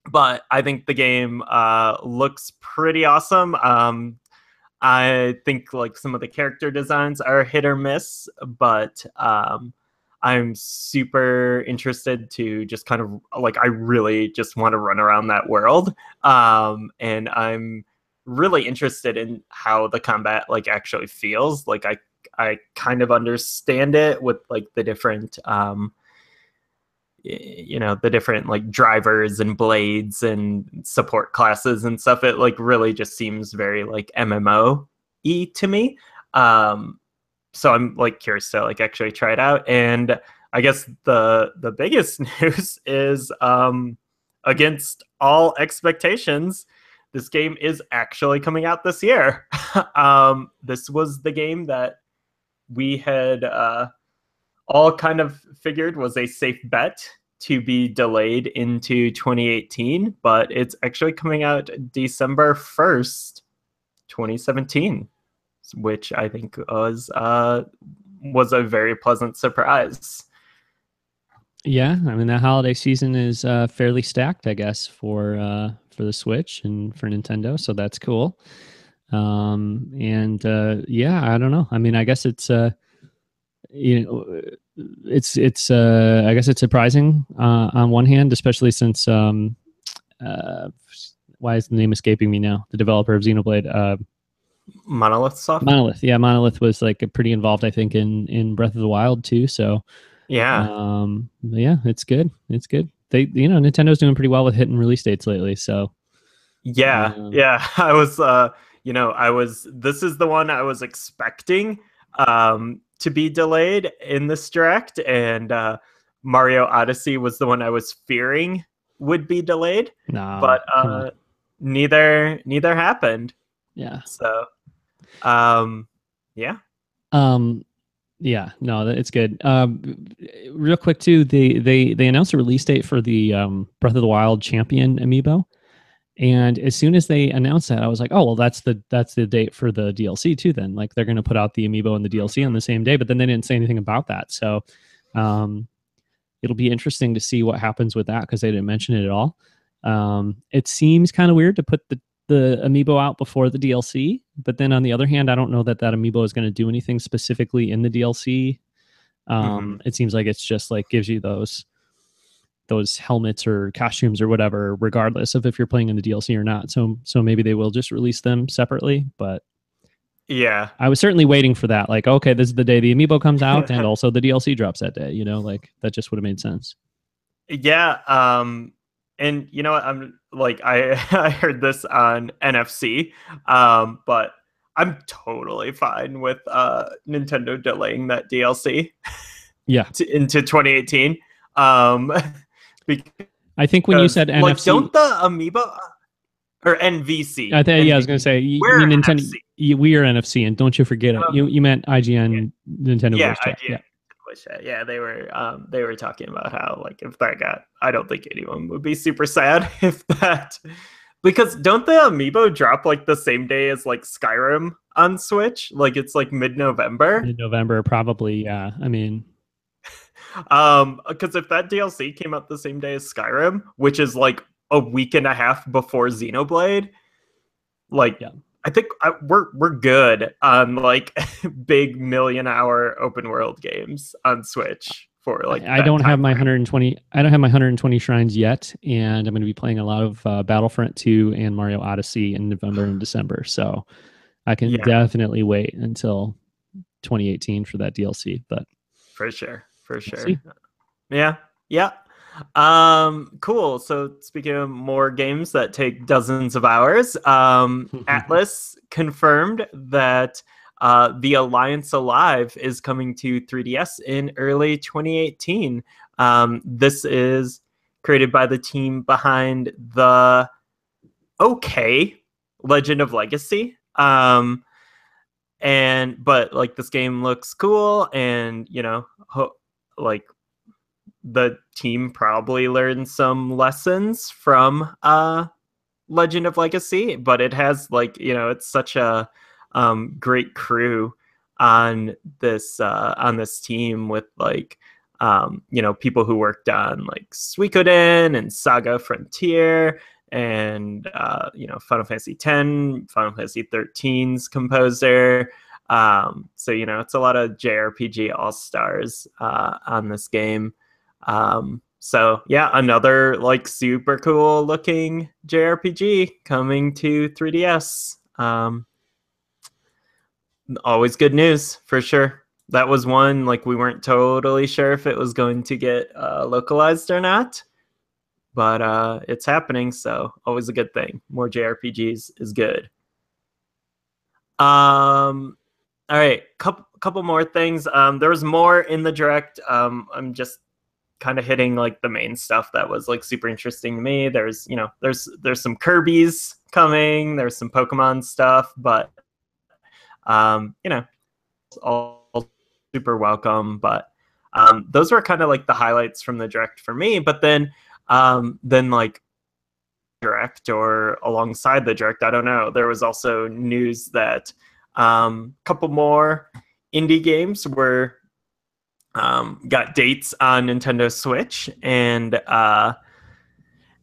But I think the game looks pretty awesome. I think like some of the character designs are hit or miss, but I'm super interested to just kind of like, I really just want to run around that world. And I'm really interested in how the combat like actually feels. Like I kind of understand it with like the different the different like drivers and blades and support classes and stuff. It like really just seems very like MMO-y to me. So I'm like curious to like actually try it out. And I guess the biggest news is against all expectations, this game is actually coming out this year. This was the game that we had all kind of figured was a safe bet to be delayed into 2018, but it's actually coming out December 1st, 2017, which I think was a very pleasant surprise. Yeah, I mean, that holiday season is fairly stacked, I guess, for the Switch and for Nintendo, so that's cool. Yeah, I don't know. I mean, I guess it's I guess it's surprising on one hand, especially since why is the name escaping me now? The developer of Xenoblade, Monolith Soft. Monolith. Yeah, Monolith was like pretty involved, I think, in Breath of the Wild too. So yeah, it's good. It's good. They Nintendo's doing pretty well with hitting release dates lately. So yeah, I was this is the one I was expecting to be delayed in this direct, and Mario Odyssey was the one I was fearing would be delayed. No, but neither happened. Yeah. So yeah. Yeah, no, it's good. Real quick too, they announced a release date for the Breath of the Wild Champion amiibo. And as soon as they announced that, I was like, oh, well, that's the date for the DLC too then. Like they're going to put out the amiibo and the DLC on the same day, but then they didn't say anything about that. So it'll be interesting to see what happens with that, because they didn't mention it at all. It seems kind of weird to put the amiibo out before the DLC, but then on the other hand, I don't know that amiibo is going to do anything specifically in the DLC. It seems like it's just like gives you those helmets or costumes or whatever, regardless of if you're playing in the DLC or not. So maybe they will just release them separately, but yeah, I was certainly waiting for that. Like, okay, this is the day the amiibo comes out and also the DLC drops that day, like that just would have made sense. Yeah. And you know what? I'm like, I heard this on NFC, but I'm totally fine with Nintendo delaying that DLC. Yeah. Into 2018. I think when you said NFC, like, don't the amiibo or NVC? I was going to say we're Nintendo. NFC. We are NFC, and don't you forget it. You meant IGN, Nintendo Voice Chat. IGN. Yeah, they were talking about how like if that I don't think anyone would be super sad if that, because don't the amiibo drop like the same day as like Skyrim on Switch? Like it's like mid-November. Mid-November, probably. Yeah, I mean, because if that DLC came out the same day as Skyrim, which is like a week and a half before Xenoblade, like I think we're good on like big million-hour open world games on Switch for like I that don't have time my frame. 120. I don't have my 120 shrines yet, and I'm going to be playing a lot of Battlefront 2 and Mario Odyssey in November and December. So I can Yeah, definitely wait until 2018 for that DLC. But for we'll sure. see. Yeah, yeah. Cool. So speaking of more games that take dozens of hours, Atlas confirmed that the Alliance Alive is coming to 3DS in early 2018. This is created by the team behind the okay Legend of Legacy. And but like this game looks cool, and like the team probably learned some lessons from Legend of Legacy, but it has like it's such a great crew on this team with like people who worked on like Suikoden and Saga Frontier and Final Fantasy X, Final Fantasy 13's composer. So it's a lot of JRPG all stars on this game. So yeah, another like super cool looking JRPG coming to 3DS. Always good news for sure. That was one like we weren't totally sure if it was going to get localized or not, but it's happening, so always a good thing. More JRPGs is good. All right, couple more things. There was more in the direct. I'm just kind of hitting like the main stuff that was like super interesting to me. There's some Kirby's coming, there's some Pokemon stuff, but all super welcome. But those were kind of like the highlights from the direct for me. But then like direct or alongside the direct, I don't know. There was also news that a couple more indie games were got dates on Nintendo Switch, and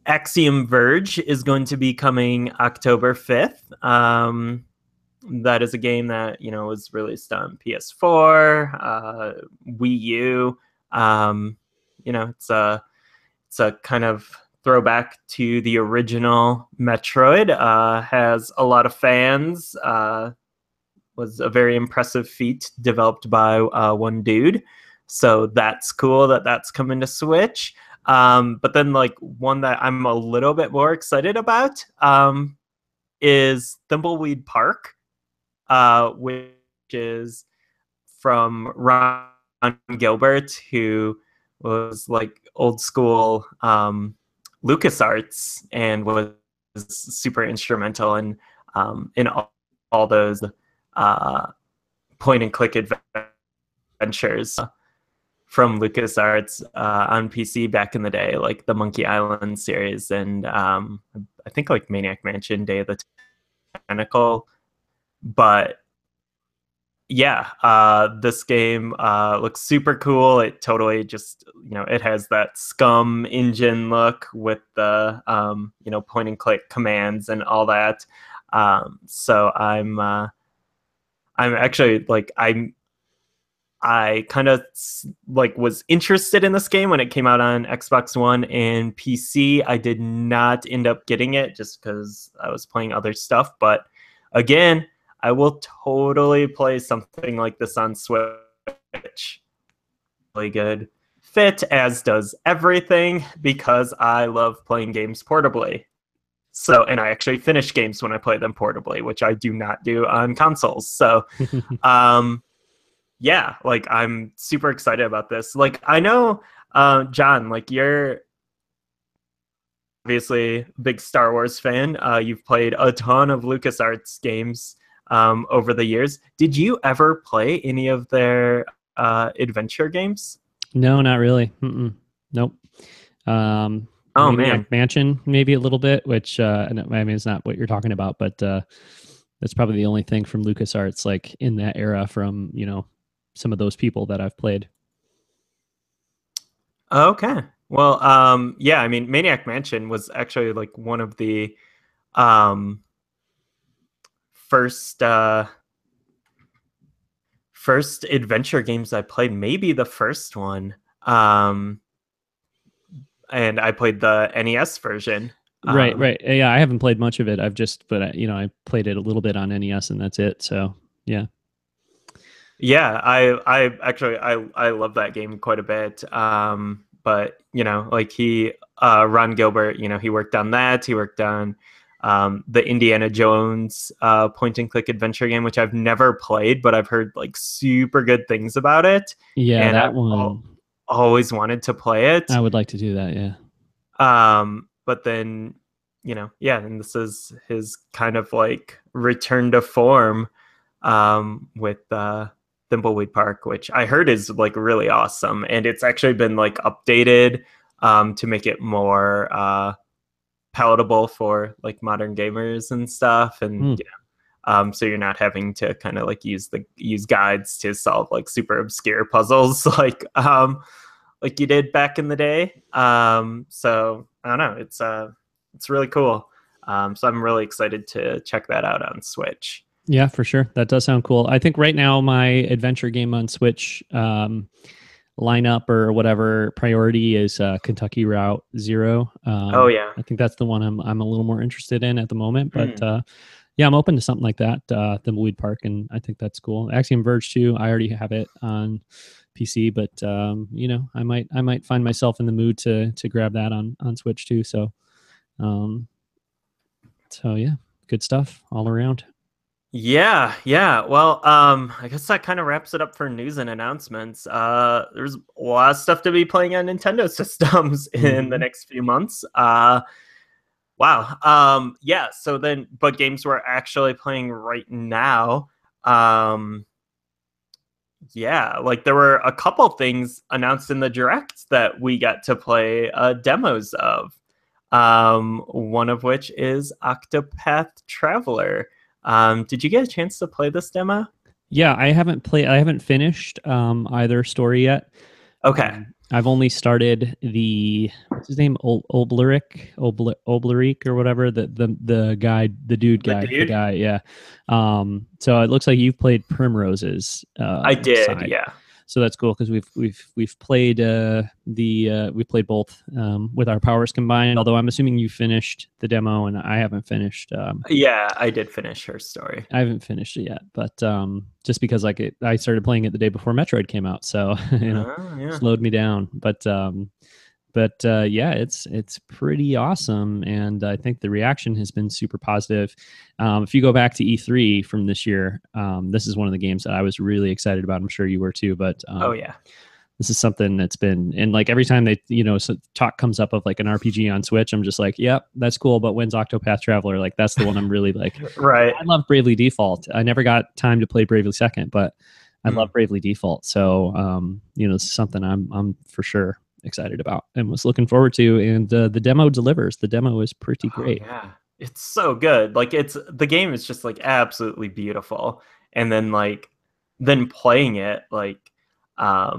Axiom Verge is going to be coming October 5th. That is a game that was released on PS4, Wii U. It's a kind of throwback to the original Metroid. Has a lot of fans. Was a very impressive feat developed by one dude. So that's cool that that's coming to Switch. But then like one that I'm a little bit more excited about is Thimbleweed Park, which is from Ron Gilbert, who was like old school LucasArts and was super instrumental in all those point and click adventures from LucasArts on PC back in the day, like the Monkey Island series, and I think like Maniac Mansion, Day of the Tentacle. But yeah, this game looks super cool. It totally just it has that Scum engine look with the point and click commands and all that. So I'm actually like I kind of like was interested in this game when it came out on Xbox One and PC. I did not end up getting it just because I was playing other stuff. But again, I will totally play something like this on Switch. Really good fit, as does everything, because I love playing games portably. So, and I actually finish games when I play them portably, which I do not do on consoles. So, yeah, like I'm super excited about this. Like I know, John, like you're obviously a big Star Wars fan. You've played a ton of LucasArts games over the years. Did you ever play any of their adventure games? No, not really. Mm-mm. Nope. Oh Maniac man. Mansion, maybe a little bit, which I mean, it's not what you're talking about, but that's probably the only thing from LucasArts, like in that era, from some of those people that I've played. Okay. Well, yeah, I mean, Maniac Mansion was actually like one of the um, first adventure games I played, maybe the first one. And I played the NES version. Right, right. Yeah, I haven't played much of it. I've just, but I played it a little bit on NES, and that's it. So yeah. Yeah, I actually I love that game quite a bit. But like Ron Gilbert, he worked on that. He worked on the Indiana Jones point and click adventure game, which I've never played, but I've heard like super good things about it, Yeah, and that one. always wanted to play it. I would like to do that. Yeah. But then, yeah, and this is his kind of like return to form with Thimbleweed Park, which I heard is like really awesome, and it's actually been like updated to make it more palatable for like modern gamers and stuff, and so you're not having to kind of like use guides to solve like super obscure puzzles like you did back in the day. So I don't know, it's really cool. So I'm really excited to check that out on Switch. Yeah, for sure. That does sound cool. I think right now my adventure game on Switch lineup or whatever priority is Kentucky Route Zero. Oh yeah, I think that's the one I'm a little more interested in at the moment. But yeah, I'm open to something like that, Thimbleweed Park, and I think that's cool. Axiom Verge 2, I already have it on PC, but I might find myself in the mood to grab that on Switch too. So yeah, good stuff all around. Yeah. Well, I guess that kind of wraps it up for news and announcements. There's a lot of stuff to be playing on Nintendo systems in the next few months. Wow. Yeah. So then, but games we're actually playing right now. Yeah, like there were a couple things announced in the direct that we got to play demos of. One of which is Octopath Traveler. Did you get a chance to play this demo? Yeah, I haven't finished either story yet. Okay. I've only started what's his name, Obleric or whatever, the guy, the dude guy, the guy. Yeah. So it looks like you've played Primrose's. I did. side. Yeah. So that's cool because we've played we played both with our powers combined. Although I'm assuming you finished the demo and I haven't finished. Yeah, I did finish her story. I haven't finished it yet, but just because I started playing it the day before Metroid came out, so slowed me down. But yeah, it's pretty awesome, and I think the reaction has been super positive. If you go back to E3 from this year, this is one of the games that I was really excited about. I'm sure you were too, but oh yeah, this is something that's been, and like every time they talk comes up of like an RPG on Switch, I'm just like, yep, that's cool, but when's Octopath Traveler? Like that's the one I'm really like. Right. I love Bravely Default. I never got time to play Bravely Second, but I love Bravely Default. So this is something I'm for sure excited about and was looking forward to, and the demo delivers. The demo is pretty great. Yeah, it's so good. Like the game is just like absolutely beautiful, and then playing it like I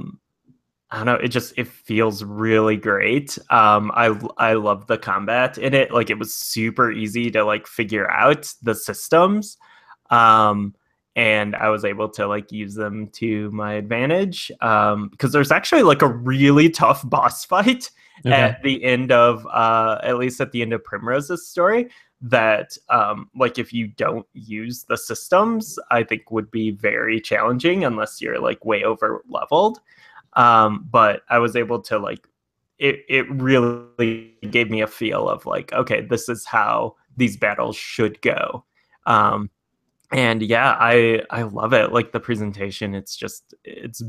don't know, it feels really great. I love the combat in it. Like it was super easy to like figure out the systems. And I was able to like use them to my advantage because there's actually like a really tough boss fight at the end of at least at the end of Primrose's story that like if you don't use the systems, I think would be very challenging unless you're like way over leveled. But I was able to like it really gave me a feel of like, okay, this is how these battles should go. And yeah, I love it. Like the presentation, it's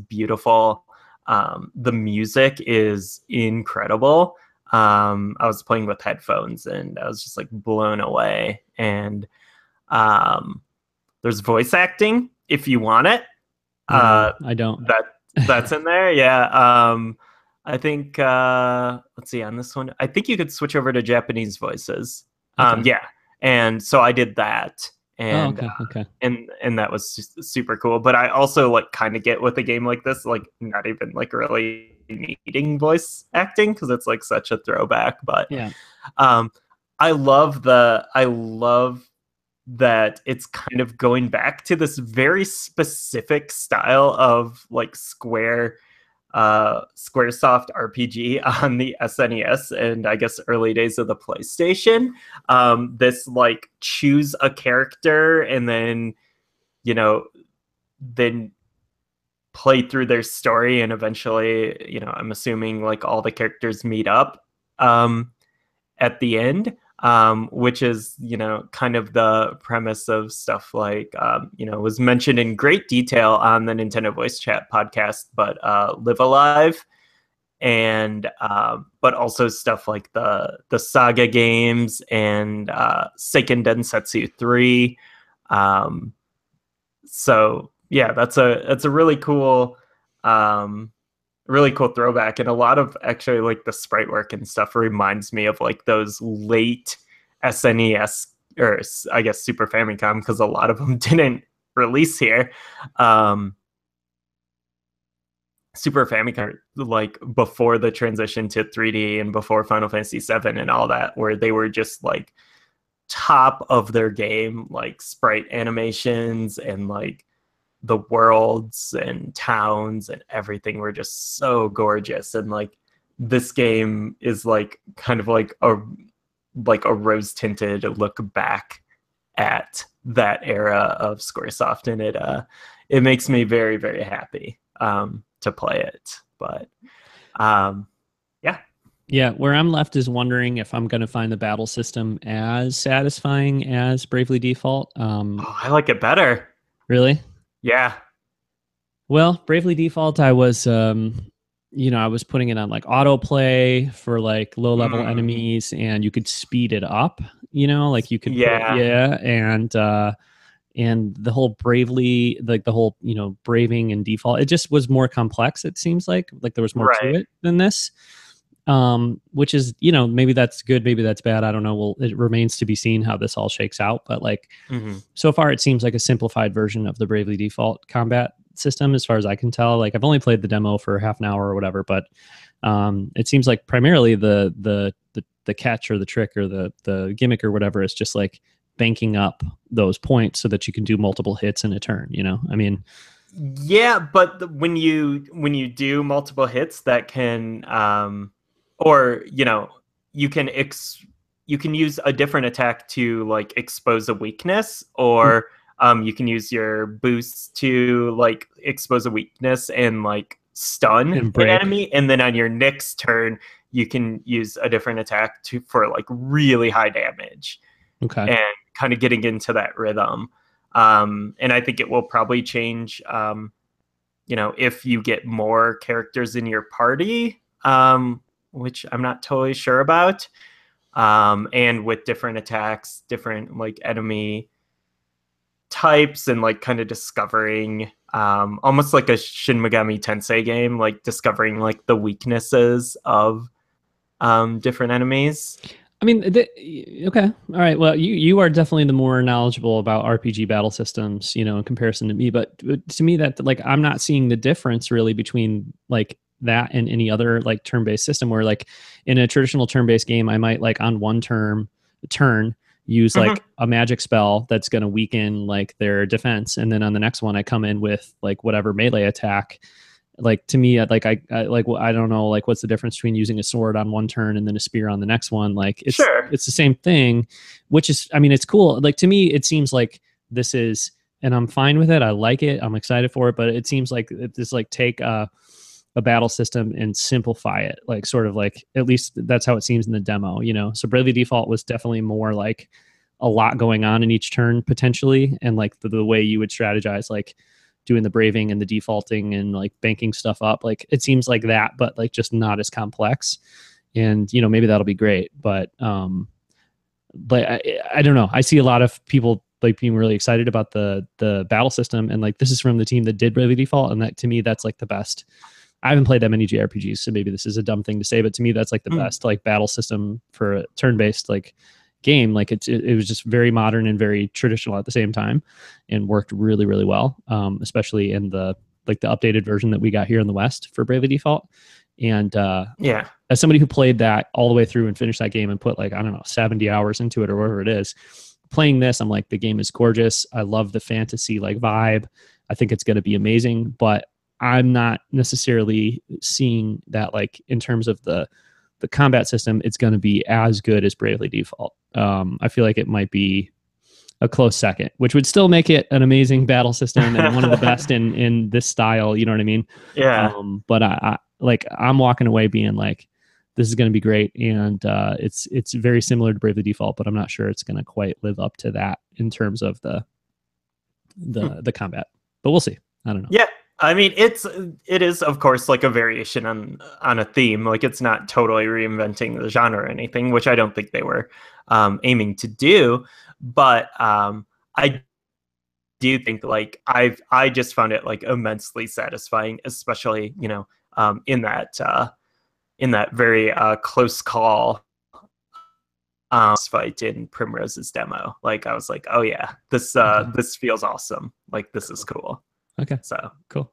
beautiful. The music is incredible. I was playing with headphones and I was just like blown away. And there's voice acting if you want it. I don't. That's in there. Yeah. I think let's see, on this one, I think you could switch over to Japanese voices. Yeah. And so I did that. And and that was super cool. But I also like kind of get with a game like this, like not even like really needing voice acting because it's like such a throwback. But yeah, I love that it's kind of going back to this very specific style of like Squaresoft RPG on the SNES and I guess early days of the PlayStation. This like choose a character and then, you know, then play through their story, and eventually, you know, I'm assuming like all the characters meet up at the end, which is, you know, kind of the premise of stuff like, you know, was mentioned in great detail on the Nintendo Voice Chat podcast, but Live Alive, and but also stuff like the Saga games and Seiken Densetsu 3. So yeah, that's a really cool throwback, and a lot of actually like the sprite work and stuff reminds me of like those late SNES, or I guess Super Famicom, because a lot of them didn't release here. Super Famicom, like before the transition to 3D and before Final Fantasy VII and all that, where they were just like top of their game, like sprite animations and like the worlds and towns and everything were just so gorgeous. And like this game is like kind of like a rose tinted look back at that era of Squaresoft, and it makes me very, very happy to play it. But yeah, where I'm left is wondering if I'm going to find the battle system as satisfying as Bravely Default. I like it better. Really? Yeah. Well, Bravely Default, I was, I was putting it on like autoplay for like low level enemies, and you could speed it up. Like you could, and the whole Bravely, like the whole, braving and default, it just was more complex. It seems like there was more to it than this. Which is, maybe that's good, maybe that's bad. I don't know. Well, it remains to be seen how this all shakes out. But like, so far, it seems like a simplified version of the Bravely Default combat system, as far as I can tell. Like, I've only played the demo for half an hour or whatever, but it seems like primarily the catch or the trick or the gimmick or whatever is just like banking up those points so that you can do multiple hits in a turn. I mean. Yeah, but when you do multiple hits, that can or you can use a different attack to like expose a weakness, or you can use your boosts to like expose a weakness and like stun an enemy, and then on your next turn you can use a different attack for like really high damage. Okay. And kind of getting into that rhythm. And I think it will probably change if you get more characters in your party, which I'm not totally sure about. And with different attacks, different like enemy types, and like kind of discovering almost like a Shin Megami Tensei game, like discovering like the weaknesses of different enemies. I mean, okay, all right. Well, you are definitely the more knowledgeable about RPG battle systems, in comparison to me. But to me, that like I'm not seeing the difference really between like that and any other like turn-based system. Where like in a traditional turn-based game, I might like on one turn use like a magic spell that's going to weaken like their defense, and then on the next one I come in with like whatever melee attack. Like to me, like I don't know, like what's the difference between using a sword on one turn and then a spear on the next one? Like it's the same thing, which is, I mean, it's cool. Like to me, it seems like this is, and I'm fine with it. I like it. I'm excited for it, but it seems like it's like take a battle system and simplify it, like sort of like, at least that's how it seems in the demo, So Bravely Default was definitely more like a lot going on in each turn potentially, and like the way you would strategize, like doing the braving and the defaulting and like banking stuff up. Like it seems like that, but like just not as complex. And, maybe that'll be great. But I don't know. I see a lot of people like being really excited about the battle system. And like, this is from the team that did Bravely Default. And that to me, that's like the best. I haven't played that many JRPGs, so maybe this is a dumb thing to say, but to me, that's like the best like battle system for a turn-based like game. Like it was just very modern and very traditional at the same time, and worked really, really well, especially in the updated version that we got here in the West for Bravely Default. And as somebody who played that all the way through and finished that game and put like, I don't know, 70 hours into it or whatever it is, playing this, I'm like, the game is gorgeous. I love the fantasy like vibe. I think it's going to be amazing, but I'm not necessarily seeing that like in terms of the combat system, it's going to be as good as Bravely Default. I feel like it might be a close second, which would still make it an amazing battle system and one of the best in this style. You know what I mean? Yeah. But I'm walking away being like, this is going to be great, and it's very similar to Bravely Default, but I'm not sure it's going to quite live up to that in terms of the combat. But we'll see. I don't know. Yeah. I mean, it is of course like a variation on a theme. Like it's not totally reinventing the genre or anything, which I don't think they were aiming to do. But I do think like I just found it like immensely satisfying, especially in that very close call fight in Primrose's demo. Like I was like, oh yeah, this feels awesome. Like this is cool. Okay. So cool.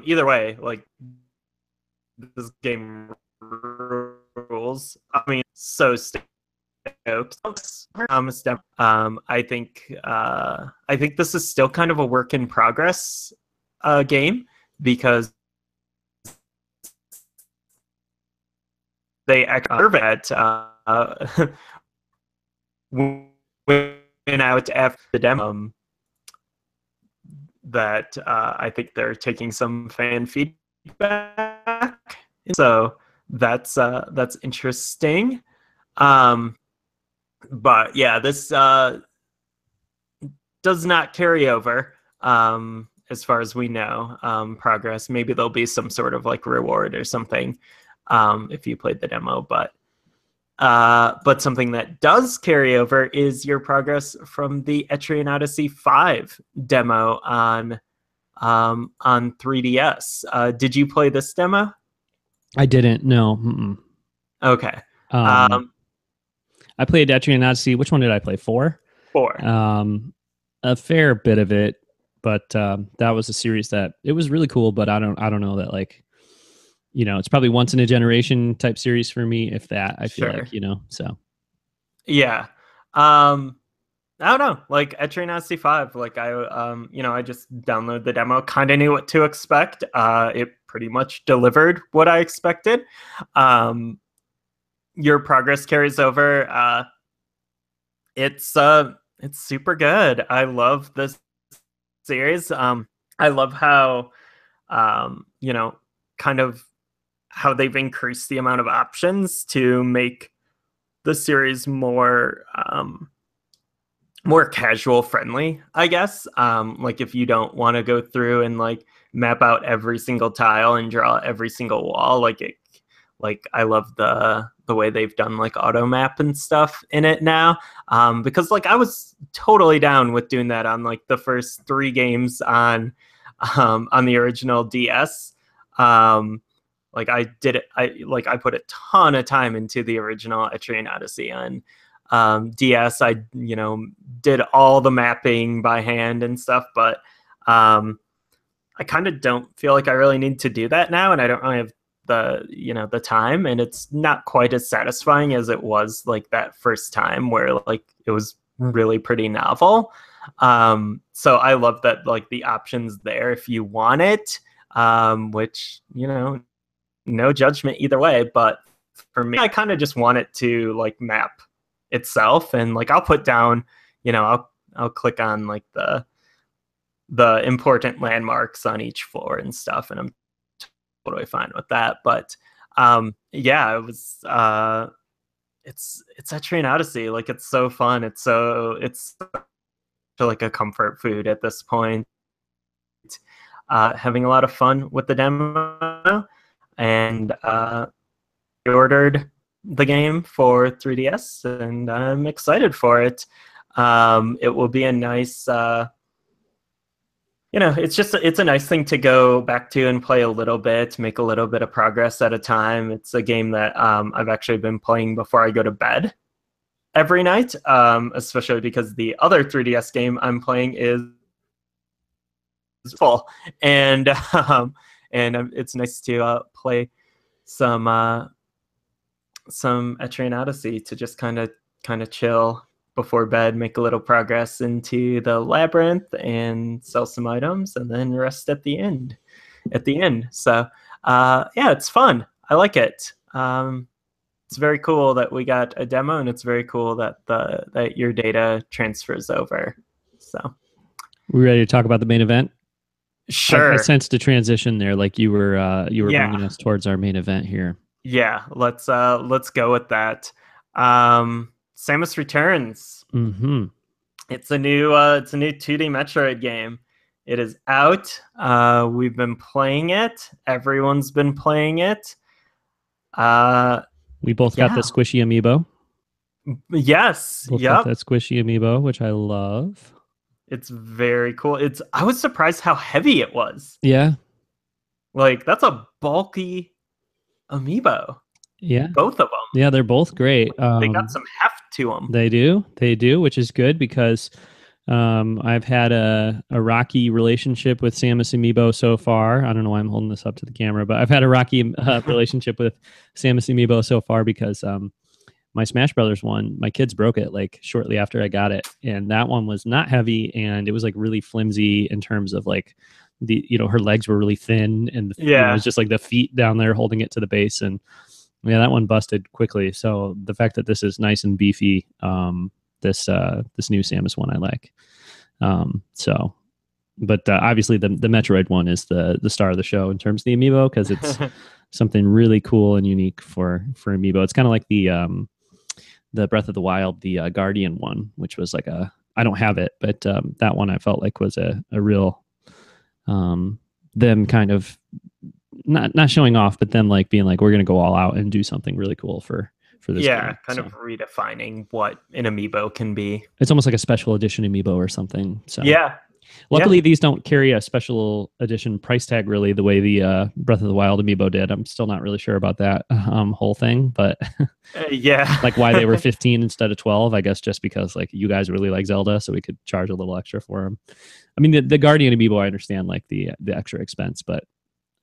Either way, like this game rules. I mean, so stoked. I think this is still kind of a work in progress game because they actually went out after the demo that I think they're taking some fan feedback. So that's interesting. But yeah, this does not carry over as far as we know. Progress. Maybe there'll be some sort of like reward or something if you played the demo, but something that does carry over is your progress from the Etrian Odyssey 5 demo on 3DS. Did you play this demo? I didn't. No. Mm-mm. Okay. I played Etrian Odyssey. Which one did I play? 4? 4. A fair bit of it, but that was a series that it was really cool. But I don't know that like, it's probably once in a generation type series for me, if that. I feel like, so. Yeah. I don't know. Like Etrian Odyssey 5, like I just downloaded the demo, kind of knew what to expect. It pretty much delivered what I expected. Your progress carries over. It's super good. I love this series. I love how, kind of how they've increased the amount of options to make the series more casual friendly, I guess. Like if you don't want to go through and like map out every single tile and draw every single wall, like I love the way they've done like auto map and stuff in it now. Because like I was totally down with doing that on like the first 3 games on the original DS. Like I did it. I put a ton of time into the original Etrian Odyssey on DS. I did all the mapping by hand and stuff, but I kind of don't feel like I really need to do that now, and I don't really have the time, and it's not quite as satisfying as it was like that first time where like it was really pretty novel. So I love that like the options there if you want it, which no judgment either way, but for me I kind of just want it to like map itself, and like I'll put down I'll click on like the important landmarks on each floor and stuff, and I'm totally fine with that. But yeah, it was it's Etrian Odyssey. Like it's so fun. It's like a comfort food at this point. Having a lot of fun with the demo, and ordered the game for 3DS, and I'm excited for it. It will be a nice it's a nice thing to go back to and play a little bit, make a little bit of progress at a time. It's a game that I've actually been playing before I go to bed every night, especially because the other 3DS game I'm playing is full, and it's nice to play some some Etrian Odyssey to just kind of chill before bed, make a little progress into the labyrinth, and sell some items, and then rest at the end. So, yeah, it's fun. I like it. It's very cool that we got a demo, and it's very cool that that your data transfers over. So, We ready to talk about the main event? I sure. sensed a transition there, like you were bringing Yeah. us towards our main event here. Yeah, let's go with that. Samus Returns. Mm-hmm. It's a new 2D Metroid game. It is out. We've been playing it. Everyone's been playing it. Uh, We both got the yeah. squishy amiibo. Yes. Both got Yep. that squishy amiibo, which I love. It's very cool. I was surprised how heavy it was. Yeah. Like that's a bulky amiibo. Yeah. Both of them. Yeah, they're both great. They got some heft to them. They do, which is good because I've had a rocky relationship with Samus Amiibo so far. I don't know why I'm holding this up to the camera, but I've had a rocky relationship with Samus Amiibo so far because my Smash Brothers one, my kids broke it like shortly after I got it, and that one was not heavy, and it was like really flimsy in terms of like her legs were really thin, and it was just like the feet down there holding it to the base, and yeah, that one busted quickly. So the fact that this is nice and beefy, this new Samus one I like. But obviously the Metroid one is the star of the show in terms of the amiibo because it's something really cool and unique for amiibo. It's kind of like the Breath of the Wild, the Guardian one, which was like I don't have it, but that one I felt like was a real them kind of not showing off, but them like being like, we're going to go all out and do something really cool for this game. Kind of redefining what an amiibo can be. It's almost like a special edition amiibo or something. So yeah. Luckily, these don't carry a special edition price tag really the way the Breath of the Wild amiibo did. I'm still not really sure about that whole thing, but yeah, like why they were 15 instead of 12, I guess just because like you guys really like Zelda, so we could charge a little extra for them. I mean, the Guardian amiibo, I understand like the extra expense, but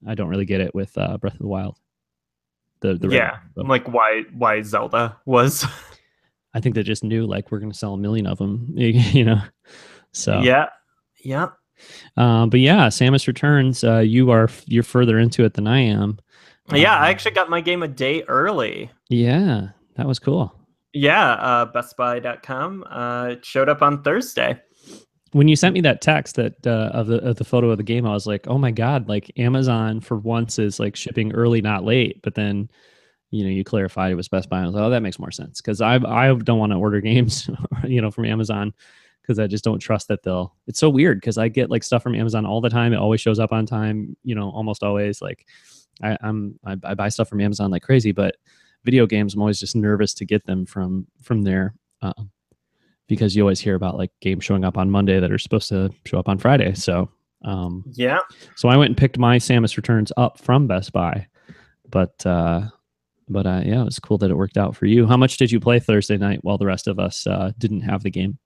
I don't really get it with Breath of the Wild. Like why Zelda was. I think they just knew like we're going to sell 1 million of them, you know. So yeah. But yeah, Samus Returns. You're further into it than I am. Yeah, I actually got my game a day early. Yeah, that was cool. Yeah, BestBuy.com. It showed up on Thursday. When you sent me that text that of the photo of the game, I was like, oh my god, like Amazon for once is like shipping early, not late. But then, you clarified it was Best Buy. I was like, oh, that makes more sense because I don't want to order games, from Amazon because I just don't trust that they'll. It's so weird because I get like stuff from Amazon all the time. It always shows up on time. Almost always. Like I buy stuff from Amazon like crazy, but video games, I'm always just nervous to get them from there. Because you always hear about like games showing up on Monday that are supposed to show up on Friday. So, So I went and picked my Samus Returns up from Best Buy, but yeah, it was cool that it worked out for you. How much did you play Thursday night while the rest of us didn't have the game?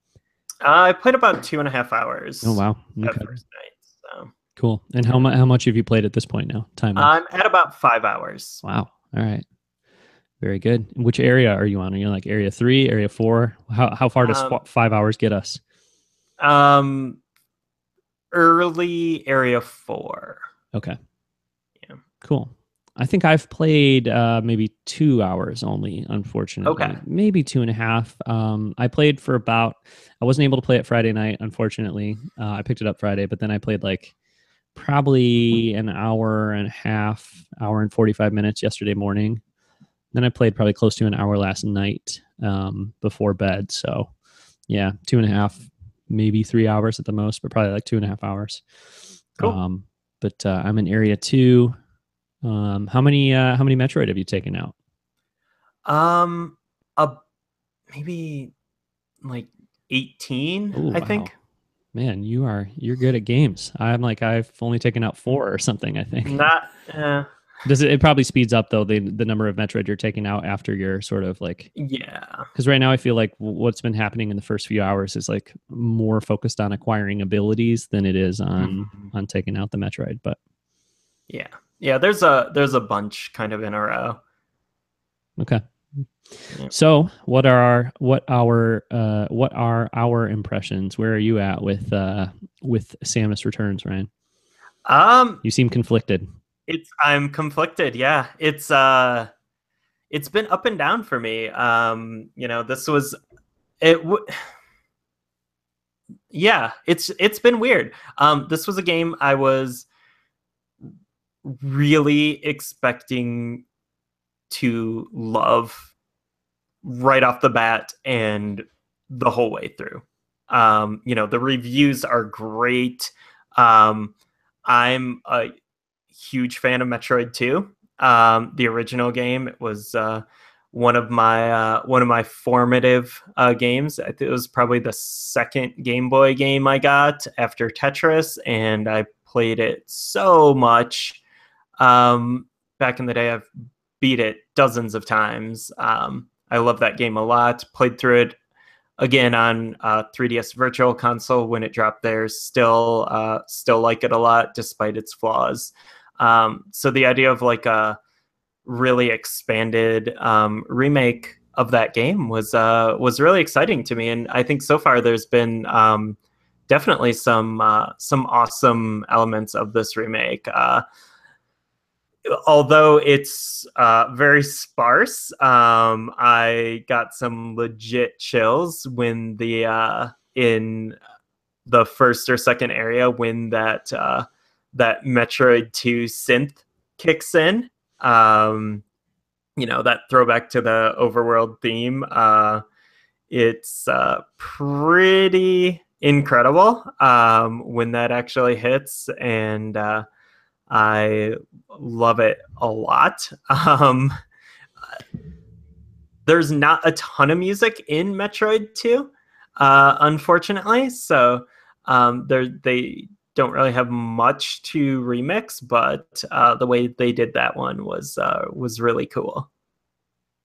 I played about 2.5 hours. Oh wow! Okay. Thursday night, so. Cool. And how much have you played at this point now? Time? I'm at about 5 hours. Wow. All right. Very good. Which area are you on? Are you like area 3, area 4? How far does 5 hours get us? Early area 4. Okay. Yeah. Cool. I think I've played maybe 2 hours only, unfortunately. Okay. Maybe 2.5. I played for I wasn't able to play it Friday night, unfortunately. I picked it up Friday, but then I played like probably an hour and a half, hour and 45 minutes yesterday morning. Then I played probably close to an hour last night before bed. So yeah, 2.5, maybe 3 hours at the most, but probably like 2.5 hours. Cool. But I'm in area 2. How many Metroid have you taken out? Maybe like 18, Ooh, I think. Man, you're good at games. I've only taken out 4 or something, I think. Not Does it probably speeds up though the number of Metroid you're taking out after you're sort of like. Yeah. Because right now I feel like what's been happening in the first few hours is like more focused on acquiring abilities than it is on taking out the Metroid. But yeah, there's a bunch kind of in a row. Okay. Yeah. So, what are our impressions? Where are you at with Samus Returns, Ryan? Um, You seem conflicted. I'm conflicted. Yeah, it's been up and down for me. This was it. Yeah, it's been weird. This was a game I was really expecting to love right off the bat and the whole way through. The reviews are great. Um, I'm a huge fan of Metroid 2. The original game, it was one of my formative games. I think it was probably the second Game Boy game I got after Tetris, and I played it so much. Back in the day, I've beat it dozens of times. I love that game a lot. Played through it again on 3DS Virtual Console when it dropped there. Still like it a lot despite its flaws. So the idea of like a really expanded remake of that game was really exciting to me, and I think so far there's been definitely some awesome elements of this remake. Although it's very sparse, I got some legit chills when in the first or second area when that Metroid 2 synth kicks in. That throwback to the overworld theme. It's pretty incredible when that actually hits, and I love it a lot. There's not a ton of music in Metroid 2, unfortunately. So they don't really have much to remix, but the way they did that one was really cool.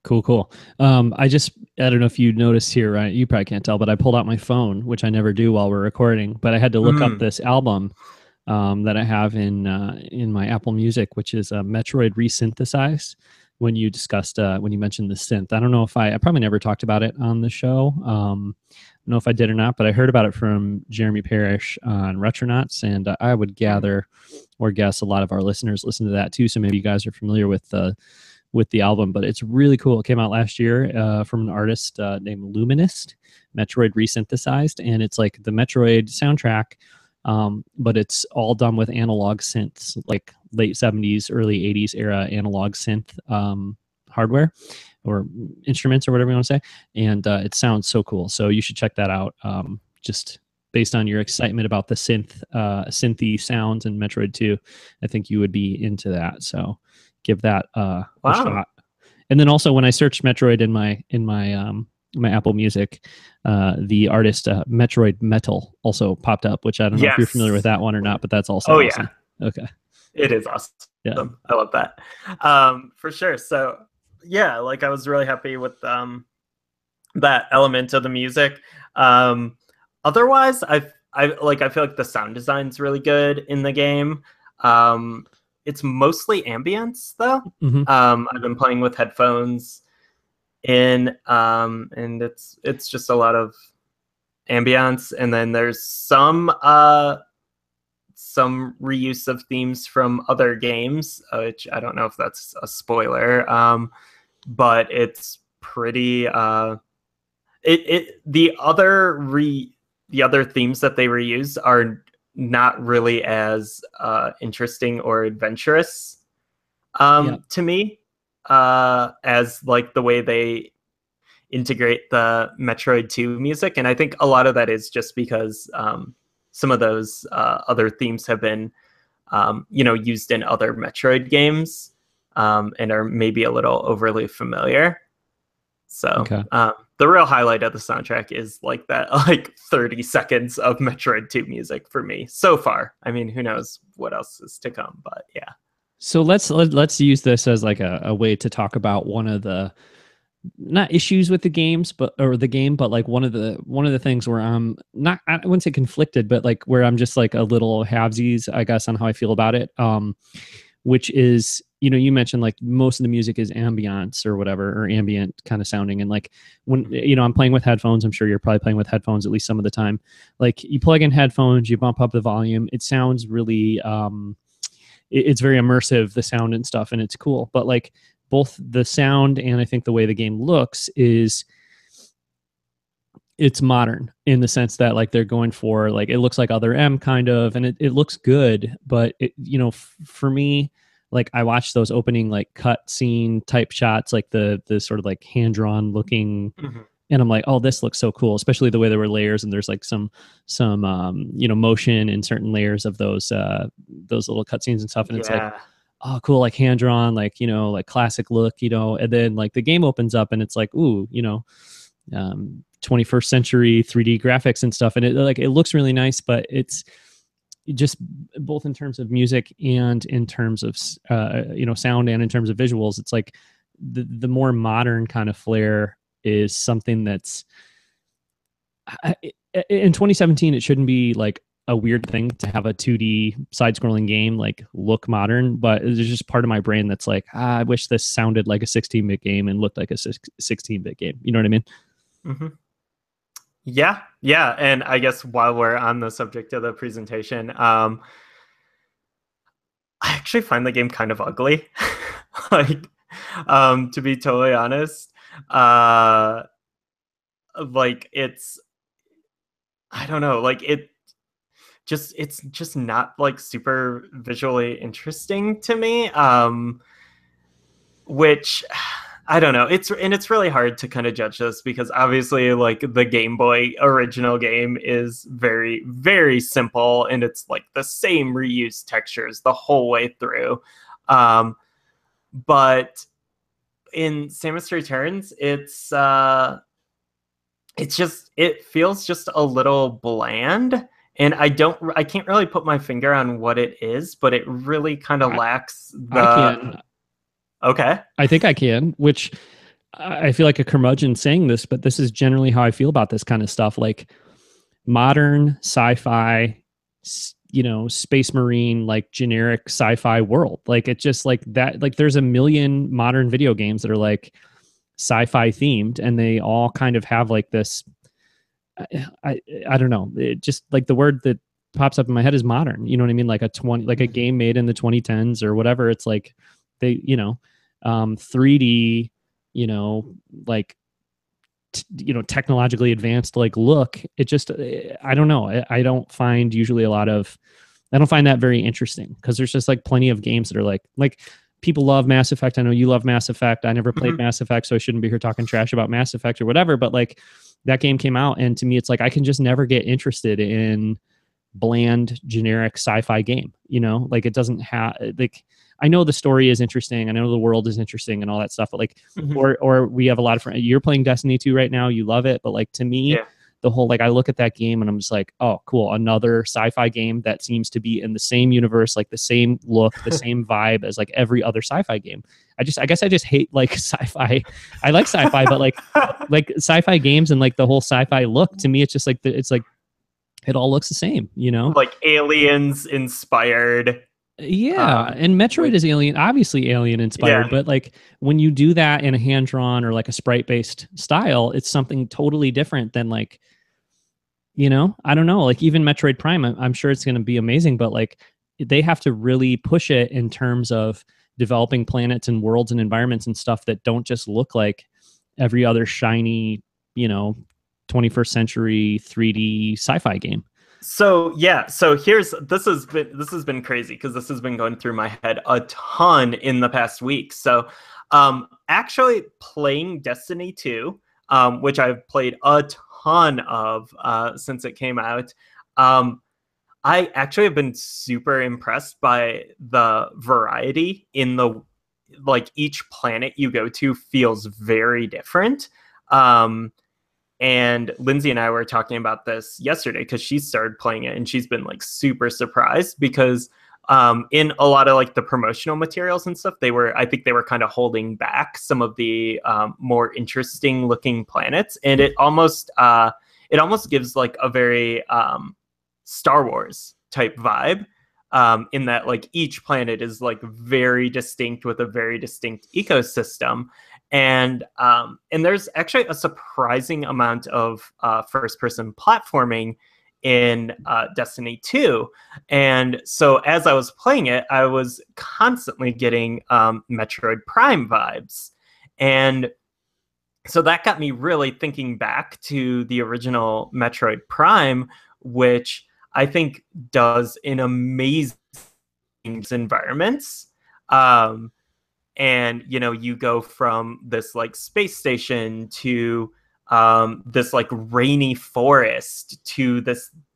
Cool. I don't know if you noticed here, right? You probably can't tell, but I pulled out my phone, which I never do while we're recording. But I had to look up this album that I have in my Apple Music, which is Metroid Resynthesized. When you mentioned the synth, I don't know if I probably never talked about it on the show. I don't know if I did or not, but I heard about it from Jeremy Parrish on Retronauts, and I would gather or guess a lot of our listeners listen to that too. So maybe you guys are familiar with the album, but it's really cool. It came out last year from an artist named Luminist, Metroid Resynthesized, and it's like the Metroid soundtrack. But it's all done with analog synths, like late 70s, early 80s era analog synth hardware or instruments or whatever you want to say. And it sounds so cool. So you should check that out. Just based on your excitement about the synthy sounds in Metroid 2, I think you would be into that. So give that a shot. And then also when I searched Metroid in my Apple Music, the artist Metroid Metal also popped up, which I don't know if you're familiar with that one or not, but that's also awesome. Yeah. Okay. It is awesome. Yeah. I love that. For sure. So yeah, like I was really happy with that element of the music. Otherwise, I feel like the sound design's really good in the game. It's mostly ambience though. I've been playing with headphones in, and it's just a lot of ambience, and then there's some reuse of themes from other games, which I don't know if that's a spoiler, but it's pretty the other themes that they reuse are not really as interesting or adventurous to me as like the way they integrate the Metroid 2 music. And I think a lot of that is just because some of those other themes have been used in other Metroid games and are maybe a little overly familiar. So the real highlight of the soundtrack is like that 30 seconds of Metroid 2 music for me so far. I mean, who knows what else is to come, but yeah. So let's use this as like a way to talk about one of the not issues with the game, but like one of the things where I'm not, I wouldn't say conflicted, but like where I'm just like a little halvesies, I guess, on how I feel about it. Which is you know, you mentioned like most of the music is ambience or whatever, or ambient kind of sounding. And like when, you know, I'm playing with headphones, I'm sure you're probably playing with headphones at least some of the time. Like you plug in headphones, you bump up the volume, it sounds really, it's very immersive, the sound and stuff, and it's cool. But like both the sound and I think the way the game looks is, it's modern in the sense that like they're going for like, it looks like Other M kind of, and it looks good, but it, you know, for me, like I watched those opening like cut scene type shots, like the sort of like hand drawn looking, and I'm like, oh, this looks so cool, especially the way there were layers and there's like some you know, motion in certain layers of those little cutscenes and stuff, and it's like, oh, cool, like hand drawn, like, you know, like classic look, you know, and then like the game opens up and it's like, ooh, you know, 21st century 3D graphics and stuff, and it like, it looks really nice, but it's just both in terms of music and in terms of you know, sound and in terms of visuals, it's like the more modern kind of flair is something that's in 2017, it shouldn't be like a weird thing to have a 2D side-scrolling game like look modern, but there's just part of my brain that's like, I wish this sounded like a 16-bit game and looked like a 16-bit game. You know what I mean? Yeah. And I guess while we're on the subject of the presentation, I actually find the game kind of ugly. Like, to be totally honest, like it's, I don't know, like it's just not like super visually interesting to me. Which I don't know. It's really hard to kind of judge this because obviously like the Game Boy original game is very, very simple and it's like the same reused textures the whole way through. But in Samus Returns, it feels just a little bland. And I can't really put my finger on what it is, but it really kind of lacks the. I can. Okay. I think I can, which I feel like a curmudgeon saying this, but this is generally how I feel about this kind of stuff. Like modern sci-fi, you know, space marine, like generic sci-fi world. Like it's just like that. Like there's a million modern video games that are like sci-fi themed, and they all kind of have like this. I don't know. It just like the word that pops up in my head is modern. You know what I mean? Like like a game made in the 2010s or whatever. It's like they, you know, 3D, you know, like you know, technologically advanced like look. It just, I don't know. I don't find usually I don't find that very interesting because there's just like plenty of games that are like people love Mass Effect. I know you love Mass Effect. I never played Mass Effect, so I shouldn't be here talking trash about Mass Effect or whatever. But like that game came out, and to me, it's like I can just never get interested in bland, generic sci-fi game. You know, like it doesn't have like. I know the story is interesting. I know the world is interesting and all that stuff. But like, or we have a lot of friends. You're playing Destiny 2 right now. You love it, but like to me. Yeah. The whole, like, I look at that game and I'm just like, oh, cool. Another sci-fi game that seems to be in the same universe, like the same look, the same vibe as like every other sci-fi game. I guess I just hate like sci-fi. I like sci-fi, but like sci-fi games and like the whole sci-fi look to me, it's just like, it's like, it all looks the same, you know? Like aliens inspired. Yeah, and Metroid is obviously alien inspired, but like when you do that in a hand-drawn or like a sprite-based style, it's something totally different than like, you know, I don't know, like even Metroid Prime, I'm sure it's going to be amazing, but like they have to really push it in terms of developing planets and worlds and environments and stuff that don't just look like every other shiny, you know, 21st century 3D sci-fi game. So yeah, so this has been crazy because this has been going through my head a ton in the past week. So actually playing Destiny 2, which I've played a ton of since it came out, I actually have been super impressed by the variety in the, like, each planet you go to feels very different. And Lindsay and I were talking about this yesterday because she started playing it and she's been like super surprised because in a lot of like the promotional materials and stuff, I think they were kind of holding back some of the more interesting looking planets. And it almost gives like a very Star Wars type vibe. in that like each planet is like very distinct with a very distinct ecosystem. And there's actually a surprising amount of first person platforming in Destiny 2. And so as I was playing it, I was constantly getting Metroid Prime vibes. And so that got me really thinking back to the original Metroid Prime, which I think does an amazing environments. And you go from this like space station to this like rainy forest to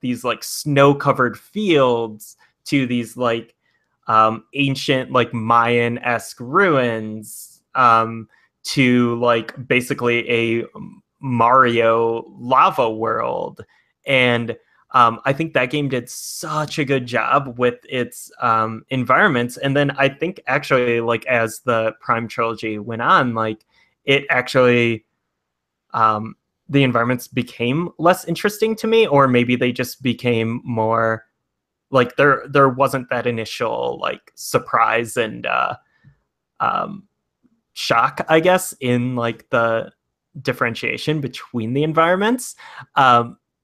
these like snow covered fields to these like ancient like Mayan-esque ruins, to like basically a Mario lava world. And I think that game did such a good job with its environments. And then I think actually, like, as the Prime trilogy went on, like, it actually, the environments became less interesting to me, or maybe they just became more, like, there wasn't that initial, like, surprise and shock, I guess, in, like, the differentiation between the environments.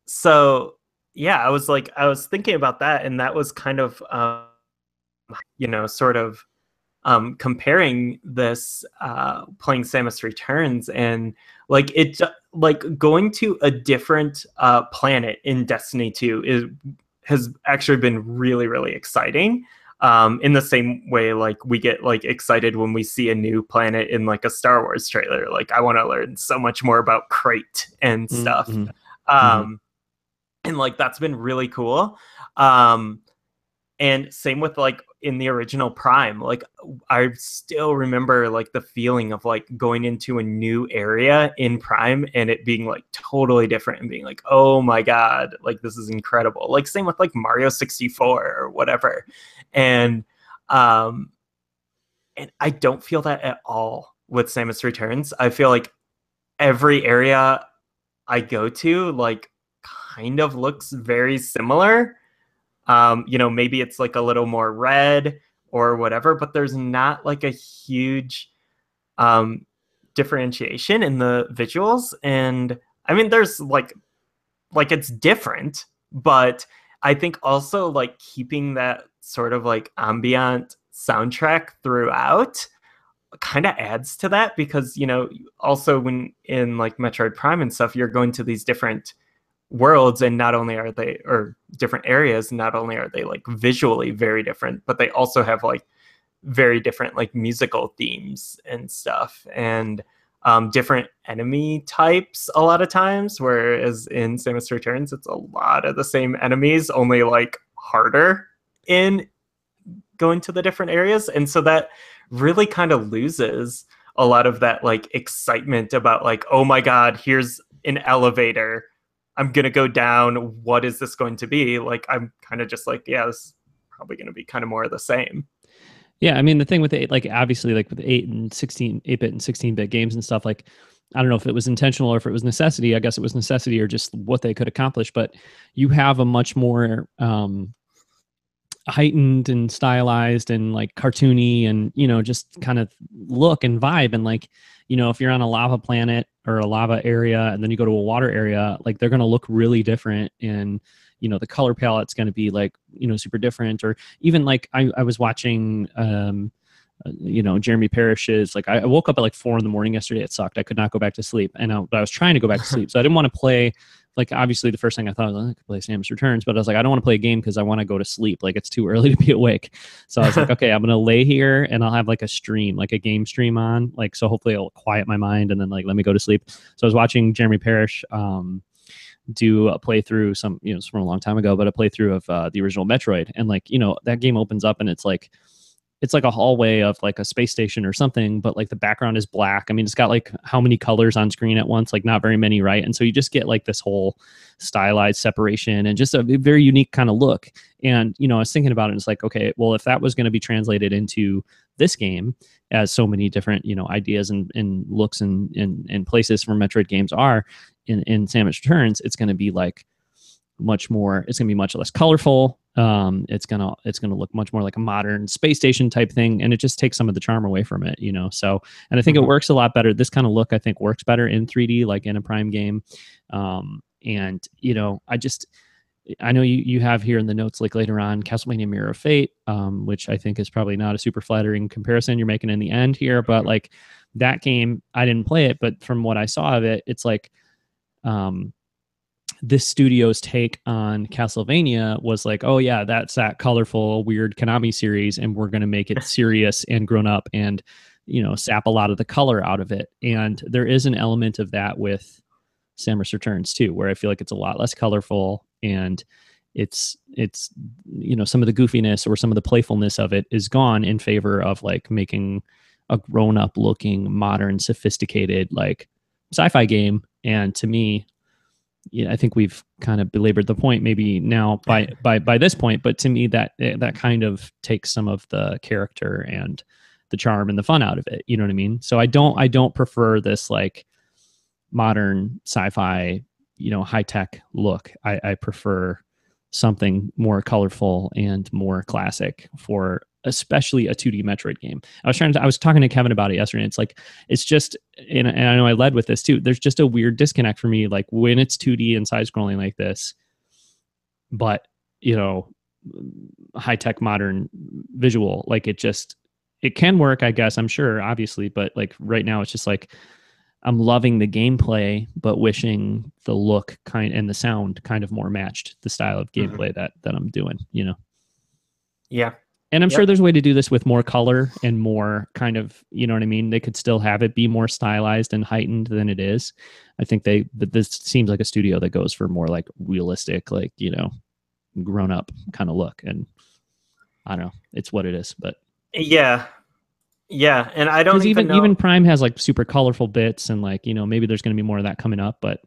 So yeah, I was thinking about that, and that was kind of sort of comparing this, playing Samus Returns, and like going to a different planet in Destiny 2 has actually been really, really exciting. In the same way, like, we get like excited when we see a new planet in like a Star Wars trailer. Like, I want to learn so much more about Crate and stuff. Mm-hmm. And like that's been really cool. And same with like in the original Prime, like I still remember like the feeling of like going into a new area in Prime and it being like totally different and being like, oh my God, like this is incredible. Like same with like Mario 64 or whatever. And I don't feel that at all with Samus Returns. I feel like every area I go to like kind of looks very similar. Maybe it's like a little more red or whatever, but there's not like a huge differentiation in the visuals. And I mean, there's like it's different, but I think also like keeping that sort of like ambient soundtrack throughout kind of adds to that, because also when in like Metroid Prime and stuff, you're going to these different worlds, and not only are they, or different areas, not only are they like visually very different, but they also have like very different like musical themes and stuff, and different enemy types a lot of times, whereas in Samus Returns it's a lot of the same enemies, only like harder in going to the different areas. And so that really kind of loses a lot of that like excitement about like, oh my God, here's an elevator, I'm going to go down, what is this going to be? Like, I'm kind of just like, yeah, this is probably going to be kind of more of the same. Yeah, I mean, the thing with like obviously like with 8-bit and 16-bit games and stuff, like I don't know if it was intentional or if it was necessity. I guess it was necessity or just what they could accomplish, but you have a much more heightened and stylized and like cartoony and just kind of look and vibe. And like if you're on a lava planet or a lava area and then you go to a water area, like they're going to look really different, and the color palette's going to be like super different. Or even like I was watching Jeremy Parish's, like I woke up at like 4 a.m. yesterday. It sucked. I could not go back to sleep, and I was trying to go back to sleep, so I didn't want to play. Like, obviously, the first thing I thought was, I could play Samus Returns, but I was like, I don't want to play a game because I want to go to sleep. Like, it's too early to be awake. So I was like, okay, I'm going to lay here and I'll have like a stream, like a game stream on. Like, so hopefully it'll quiet my mind and then like let me go to sleep. So I was watching Jeremy Parish do a playthrough, it's from a long time ago, but a playthrough of the original Metroid. And like, that game opens up and it's like a hallway of like a space station or something, but like the background is black. I mean, it's got like how many colors on screen at once? Like not very many, right? And so you just get like this whole stylized separation and just a very unique kind of look. And, I was thinking about it, and it's like, okay, well, if that was going to be translated into this game, as so many different, ideas and looks and places from Metroid games are in Samus Returns, it's going to be like much more. It's going to be much less colorful. It's gonna look much more like a modern space station type thing, and it just takes some of the charm away from it, So, and I think it works a lot better. This kind of look, I think, works better in 3D, like in a Prime game. And I know you have here in the notes, like later on, Castlevania Mirror of Fate, which I think is probably not a super flattering comparison you're making in the end here, but like that game, I didn't play it, but from what I saw of it, it's like this studio's take on Castlevania was like, oh yeah, that's that colorful, weird Konami series, and we're going to make it serious and grown up and, sap a lot of the color out of it. And there is an element of that with Samus Returns too, where I feel like it's a lot less colorful, and it's some of the goofiness or some of the playfulness of it is gone in favor of like making a grown-up looking, modern, sophisticated like sci-fi game. And to me, I think we've kind of belabored the point maybe now by this point, but to me that kind of takes some of the character and the charm and the fun out of it. You know what I mean? So I don't prefer this like modern sci-fi, high-tech look. I prefer something more colorful and more classic for especially a 2D Metroid game. I was talking to Kevin about it yesterday. And it's just, and I know I led with this too. There's just a weird disconnect for me, like when it's 2D and side scrolling like this, but high tech modern visual, like it can work, I guess, I'm sure, obviously, but like right now it's just like I'm loving the gameplay, but wishing the look and the sound kind of more matched the style of gameplay that I'm doing, Yeah. And I'm sure there's a way to do this with more color and more kind of, you know what I mean? They could still have it be more stylized and heightened than it is. I think but this seems like a studio that goes for more like realistic, like, grown up kind of look. And I don't know, it's what it is, but yeah. And I don't even know. Even Prime has like super colorful bits and like, maybe there's going to be more of that coming up, but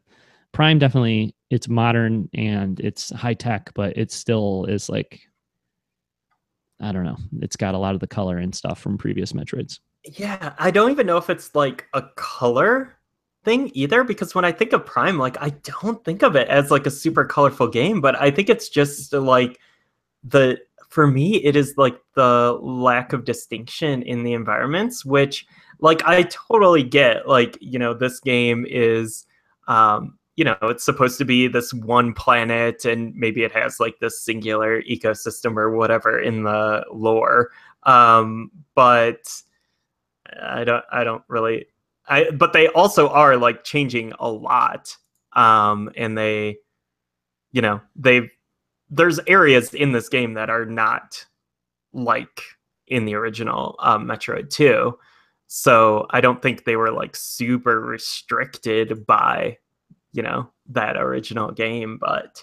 Prime definitely, it's modern and it's high tech, but it still is like, I don't know. It's got a lot of the color and stuff from previous Metroids. Yeah, I don't even know if it's like a color thing either, because when I think of Prime, like I don't think of it as like a super colorful game, but I think it's just like for me, it is like the lack of distinction in the environments, which like I totally get. Like, this game is it's supposed to be this one planet and maybe it has like this singular ecosystem or whatever in the lore. But I don't really, but they also are like changing a lot. And there's areas in this game that are not like in the original Metroid 2. So I don't think they were like super restricted by that original game, but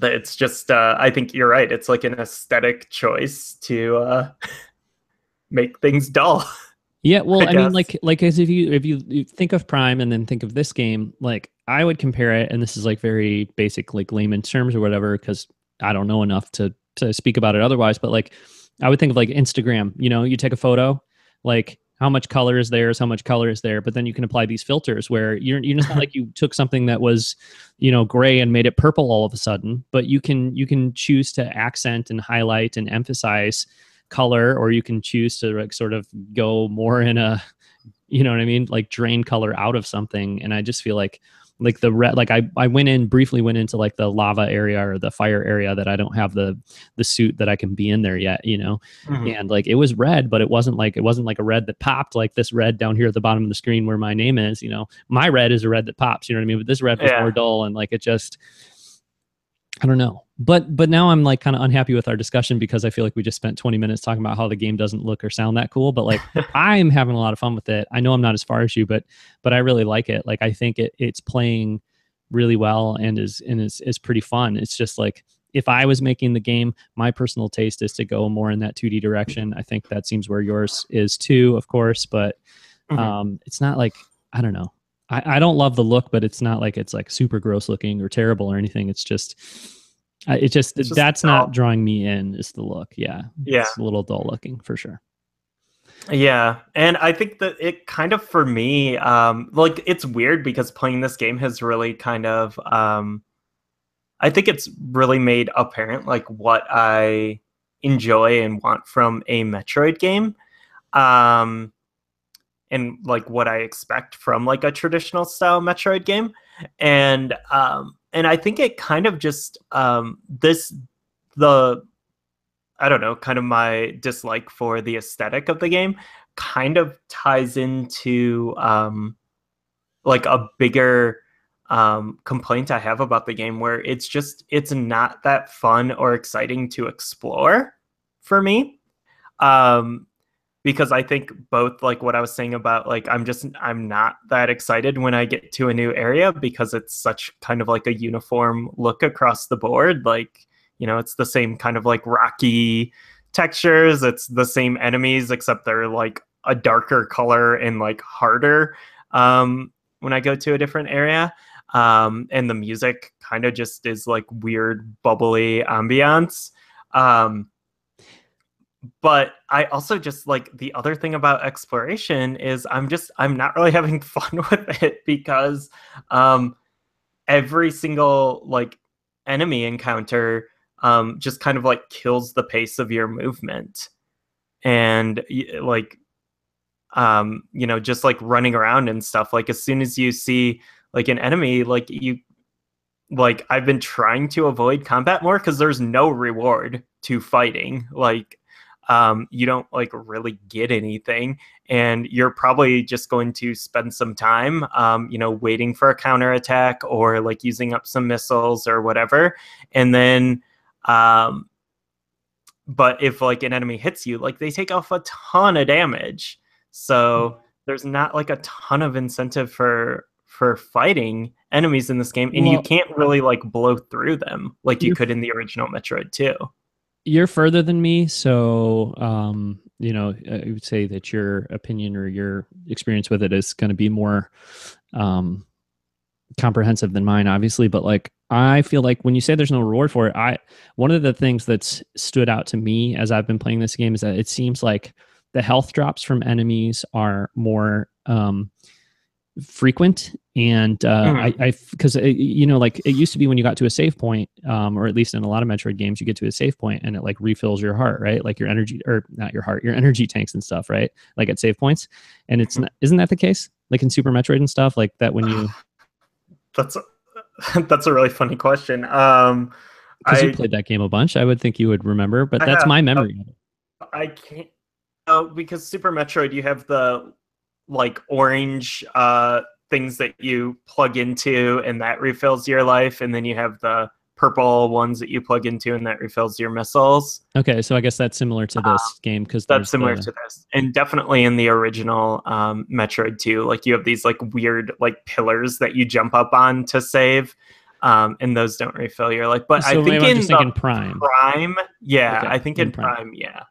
it's just I think you're right, it's like an aesthetic choice to make things dull. Yeah, well, I mean, like as if you think of Prime and then think of this game, like I would compare it, and this is like very basic, like layman's terms or whatever, because I don't know enough to speak about it otherwise, but like I would think of like Instagram, you take a photo, like how much color is there, how much color is there, but then you can apply these filters where you're it's not like you took something that was, gray and made it purple all of a sudden, but you can choose to accent and highlight and emphasize color, or you can choose to like sort of go more in a, you know what I mean, like drain color out of something. And I just feel like the red, like I briefly went into like the lava area or the fire area that I don't have the suit that I can be in there yet, and like it was red, but it wasn't like a red that popped like this red down here at the bottom of the screen where my name is, my red is a red that pops, you know what I mean? But this red was more dull, and like it just, I don't know. But now I'm like kind of unhappy with our discussion because I feel like we just spent 20 minutes talking about how the game doesn't look or sound that cool. But like I'm having a lot of fun with it. I know I'm not as far as you, but I really like it. Like I think it's playing really well and is pretty fun. It's just like if I was making the game, my personal taste is to go more in that 2D direction. I think that seems where yours is too, of course. But it's not like, I don't know. I don't love the look, but it's not like it's like super gross looking or terrible or anything. It's just that's dull. Not drawing me in is the look. Yeah. It's a little dull looking for sure. Yeah. And I think that it kind of, for me, like it's weird because playing this game has really kind of I think it's really made apparent like what I enjoy and want from a Metroid game. Um, and like what I expect from like a traditional style Metroid game. And I think it kind of just this the I don't know, kind of my dislike for the aesthetic of the game kind of ties into like a bigger complaint I have about the game where it's not that fun or exciting to explore for me. Um, because I think both like what I was saying about like I'm not that excited when I get to a new area because it's such kind of like a uniform look across the board. Like, you know, it's the same kind of like rocky textures, it's the same enemies except they're like a darker color and like harder when I go to a different area. And the music kind of just is like weird bubbly ambiance. But I also just like the other thing about exploration is I'm not really having fun with it because every single like enemy encounter just kind of like kills the pace of your movement. And like you know, just like running around and stuff, like as soon as you see like an enemy, like I've been trying to avoid combat more because there's no reward to fighting. Like you don't like really get anything, and you're probably just going to spend some time you know, waiting for a counterattack or like using up some missiles or whatever. And then but if like an enemy hits you, like they take off a ton of damage, so there's not like a ton of incentive for fighting enemies in this game, and you can't really like blow through them like you could in the original Metroid 2. You're further than me, so you know, I would say that your opinion or your experience with it is going to be more comprehensive than mine, obviously. But like, I feel like when you say there's no reward for it, one of the things that's stood out to me as I've been playing this game is that it seems like the health drops from enemies are more frequent. And I because you know, like it used to be when you got to a save point, or at least in a lot of Metroid games, you get to a save point and it like refills your heart, right? Like your energy, or not your heart, your energy tanks and stuff, right? Like at save points. And it's not, isn't that the case? Like in Super Metroid and stuff like that when you. That's a really funny question. Because you played that game a bunch, I would think you would remember, but that's my memory. I can't. Because Super Metroid, you have the like orange things that you plug into, and that refills your life, and then you have the purple ones that you plug into, and that refills your missiles. Okay, so I guess that's similar to this game because that's similar to this, and definitely in the original Metroid 2, like you have these like weird like pillars that you jump up on to save. And those don't refill your life, but so I think in Prime, yeah, okay. I think in Prime, yeah.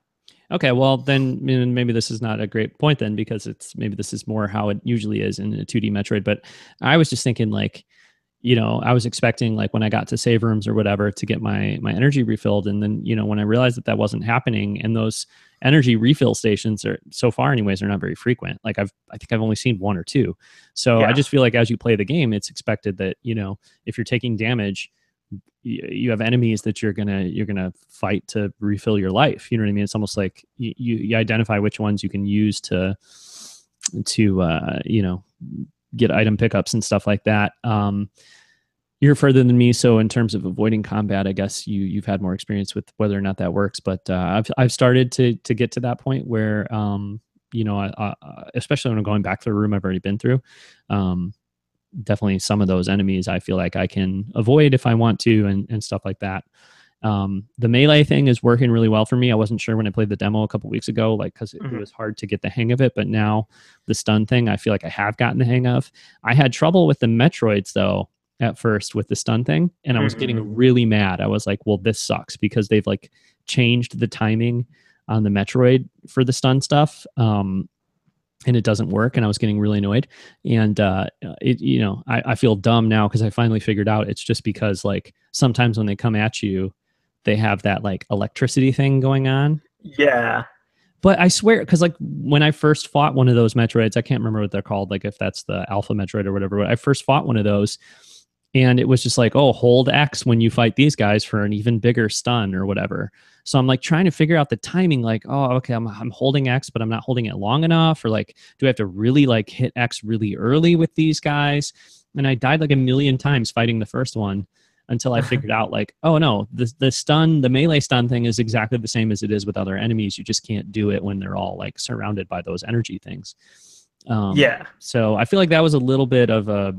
Okay, well then maybe this is not a great point then, because maybe this is more how it usually is in a 2D Metroid. But I was just thinking, like, you know, I was expecting like when I got to save rooms or whatever to get my energy refilled, and then, you know, when I realized that wasn't happening, and those energy refill stations are, so far anyways, are not very frequent. Like I think I've only seen one or two. So yeah. I just feel like as you play the game, it's expected that, you know, if you're taking damage, you have enemies that you're gonna fight to refill your life. You know what I mean? It's almost like you identify which ones you can use to you know, get item pickups and stuff like that. You're further than me, so in terms of avoiding combat, I guess you've had more experience with whether or not that works. But I've started to get to that point where you know, especially when I'm going back to the room I've already been through. Definitely some of those enemies I feel like I can avoid if I want to, and stuff like that. The melee thing is working really well for me. I wasn't sure when I played the demo a couple weeks ago, like, because it was hard to get the hang of it. But now the stun thing, I feel like I have gotten the hang of. I had trouble with the Metroids though at first with the stun thing, and I was getting really mad. I was like, well, this sucks because they've like changed the timing on the Metroid for the stun stuff. And it doesn't work, and I was getting really annoyed. And you know, I feel dumb now because I finally figured out it's just because like sometimes when they come at you, they have that like electricity thing going on. Yeah. But I swear, because like when I first fought one of those Metroids, I can't remember what they're called, like if that's the Alpha Metroid or whatever, but I first fought one of those, and it was just like, oh, hold X when you fight these guys for an even bigger stun or whatever. So I'm like trying to figure out the timing, like, oh, okay, I'm holding X, but I'm not holding it long enough, or like, do I have to really like hit X really early with these guys? And I died like a million times fighting the first one until I figured out like, oh no, the melee stun thing is exactly the same as it is with other enemies. You just can't do it when they're all like surrounded by those energy things. Yeah. So I feel like that was a little bit of a,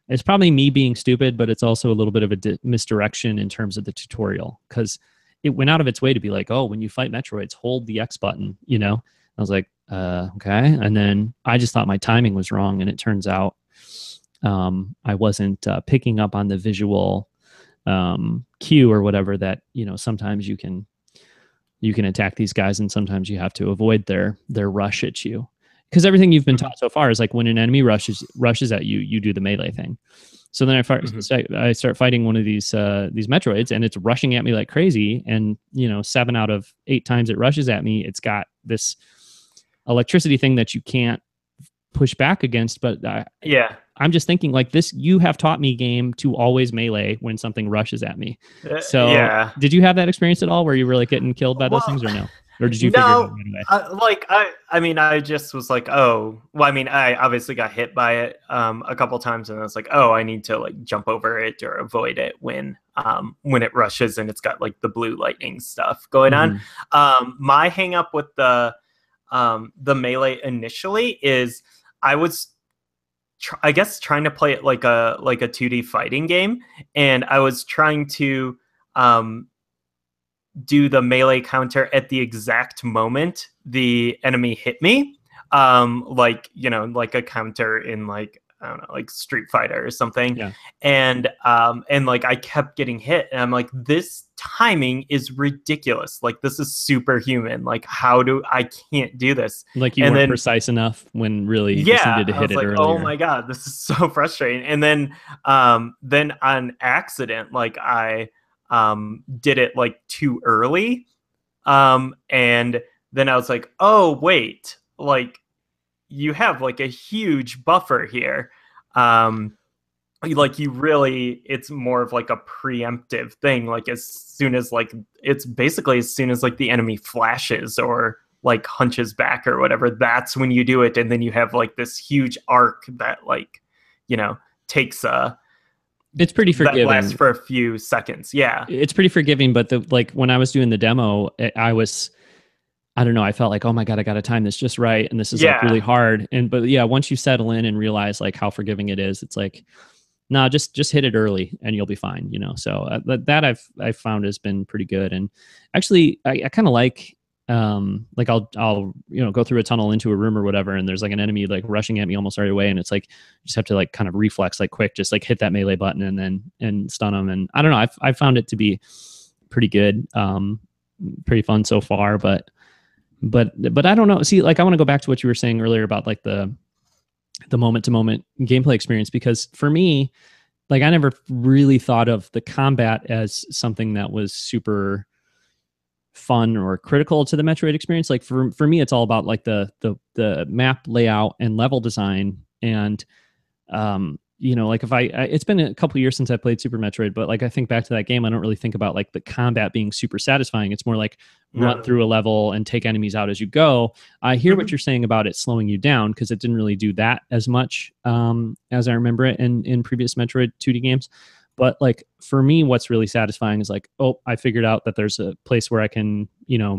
it's probably me being stupid, but it's also a little bit of a misdirection in terms of the tutorial, because it went out of its way to be like, oh, when you fight Metroids, hold the X button, you know? I was like, okay. And then I just thought my timing was wrong. And it turns out I wasn't picking up on the visual cue or whatever that, you know, sometimes you can attack these guys and sometimes you have to avoid their rush at you. Because everything you've been taught so far is like when an enemy rushes at you, you do the melee thing. So then I start fighting one of these Metroids, and it's rushing at me like crazy. And 7 out of 8 times it rushes at me, it's got this electricity thing that you can't push back against. But I'm just thinking like this. You have taught me, game, to always melee when something rushes at me. So did you have that experience at all where you were like getting killed by those things, or no? Or did you figure it out right away? I mean, I just was like, oh, well, I mean, I obviously got hit by it a couple times, and I was like, oh, I need to like jump over it or avoid it when it rushes and it's got like the blue lightning stuff going on. My hang up with the melee initially is I was I guess trying to play it like a 2D fighting game, and I was trying to do the melee counter at the exact moment the enemy hit me, like a counter in like, I don't know, like Street Fighter or something. And like I kept getting hit, and I'm like, this timing is ridiculous. Like this is superhuman. Like I can't do this. Like you weren't precise enough when really you just needed to hit it earlier. Oh my god, this is so frustrating. And then on accident, like I did it like too early, and then I was like, oh wait, like you have like a huge buffer here. Like you really, it's more of like a preemptive thing. Like as soon as like the enemy flashes or like hunches back or whatever, that's when you do it. And then you have like this huge arc that like, takes it's pretty forgiving. That lasts for a few seconds. Yeah. It's pretty forgiving. But when I was doing the demo, I don't know, I felt like, oh my God, I got to time this just right. And this is like really hard. But once you settle in and realize like how forgiving it is, it's like, nah, just hit it early and you'll be fine, So that I've found has been pretty good. And actually I kind of like I'll go through a tunnel into a room or whatever, and there's like an enemy like rushing at me almost right away, and it's like you just have to like kind of reflex like quick, just like hit that melee button and stun them. And I don't know, I've found it to be pretty good, pretty fun so far. But I don't know. See, like I want to go back to what you were saying earlier about like the moment to moment gameplay experience, because for me, like I never really thought of the combat as something that was super fun or critical to the Metroid experience. Like for me, it's all about like the map layout and level design. And like if it's been a couple of years since I played Super Metroid, but like I think back to that game, I don't really think about like the combat being super satisfying. It's more like run through a level and take enemies out as you go. I hear what you're saying about it slowing you down, because it didn't really do that as much as I remember it in previous Metroid 2D games. But like for me, what's really satisfying is like, oh, I figured out that there's a place where I can,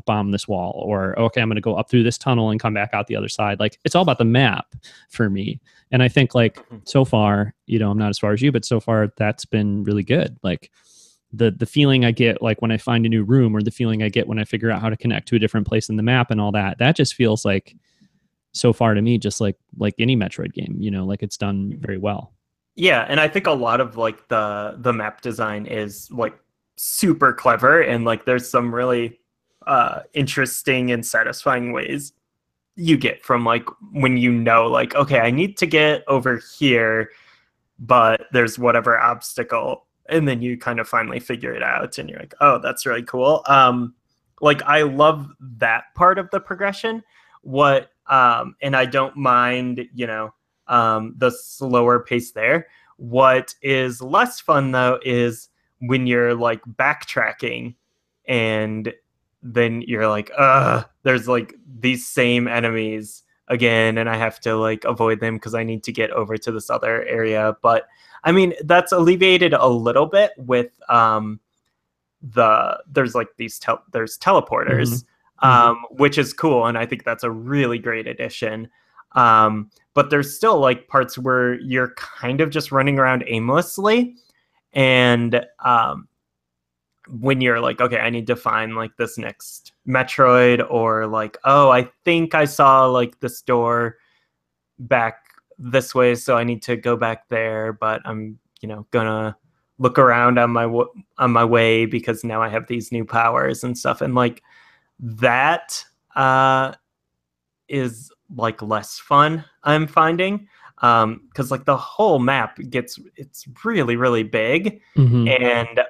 bomb this wall, or okay, I'm going to go up through this tunnel and come back out the other side. Like it's all about the map for me. And I think like so far, I'm not as far as you, but so far that's been really good. Like the feeling I get like when I find a new room, or the feeling I get when I figure out how to connect to a different place in the map and all that, that just feels like so far to me, just like any Metroid game, like it's done very well. Yeah, and I think a lot of like the map design is like super clever, and like there's some really interesting and satisfying ways you get from like when like, okay, I need to get over here, but there's whatever obstacle, and then you kind of finally figure it out, and you're like, oh, that's really cool. Like I love that part of the progression. And I don't mind, the slower pace there. What is less fun though is when you're like backtracking and then you're like, there's like these same enemies again, and I have to like avoid them because I need to get over to this other area. But I mean, that's alleviated a little bit with there's like there's teleporters, which is cool, and I think that's a really great addition. But there's still like parts where you're kind of just running around aimlessly, and when you're like, okay, I need to find like this next Metroid, or like, oh, I think I saw like this door back this way, so I need to go back there, but I'm, gonna look around on my way because now I have these new powers and stuff, and like that is like less fun, I'm finding, because like the whole map it's really, really big, and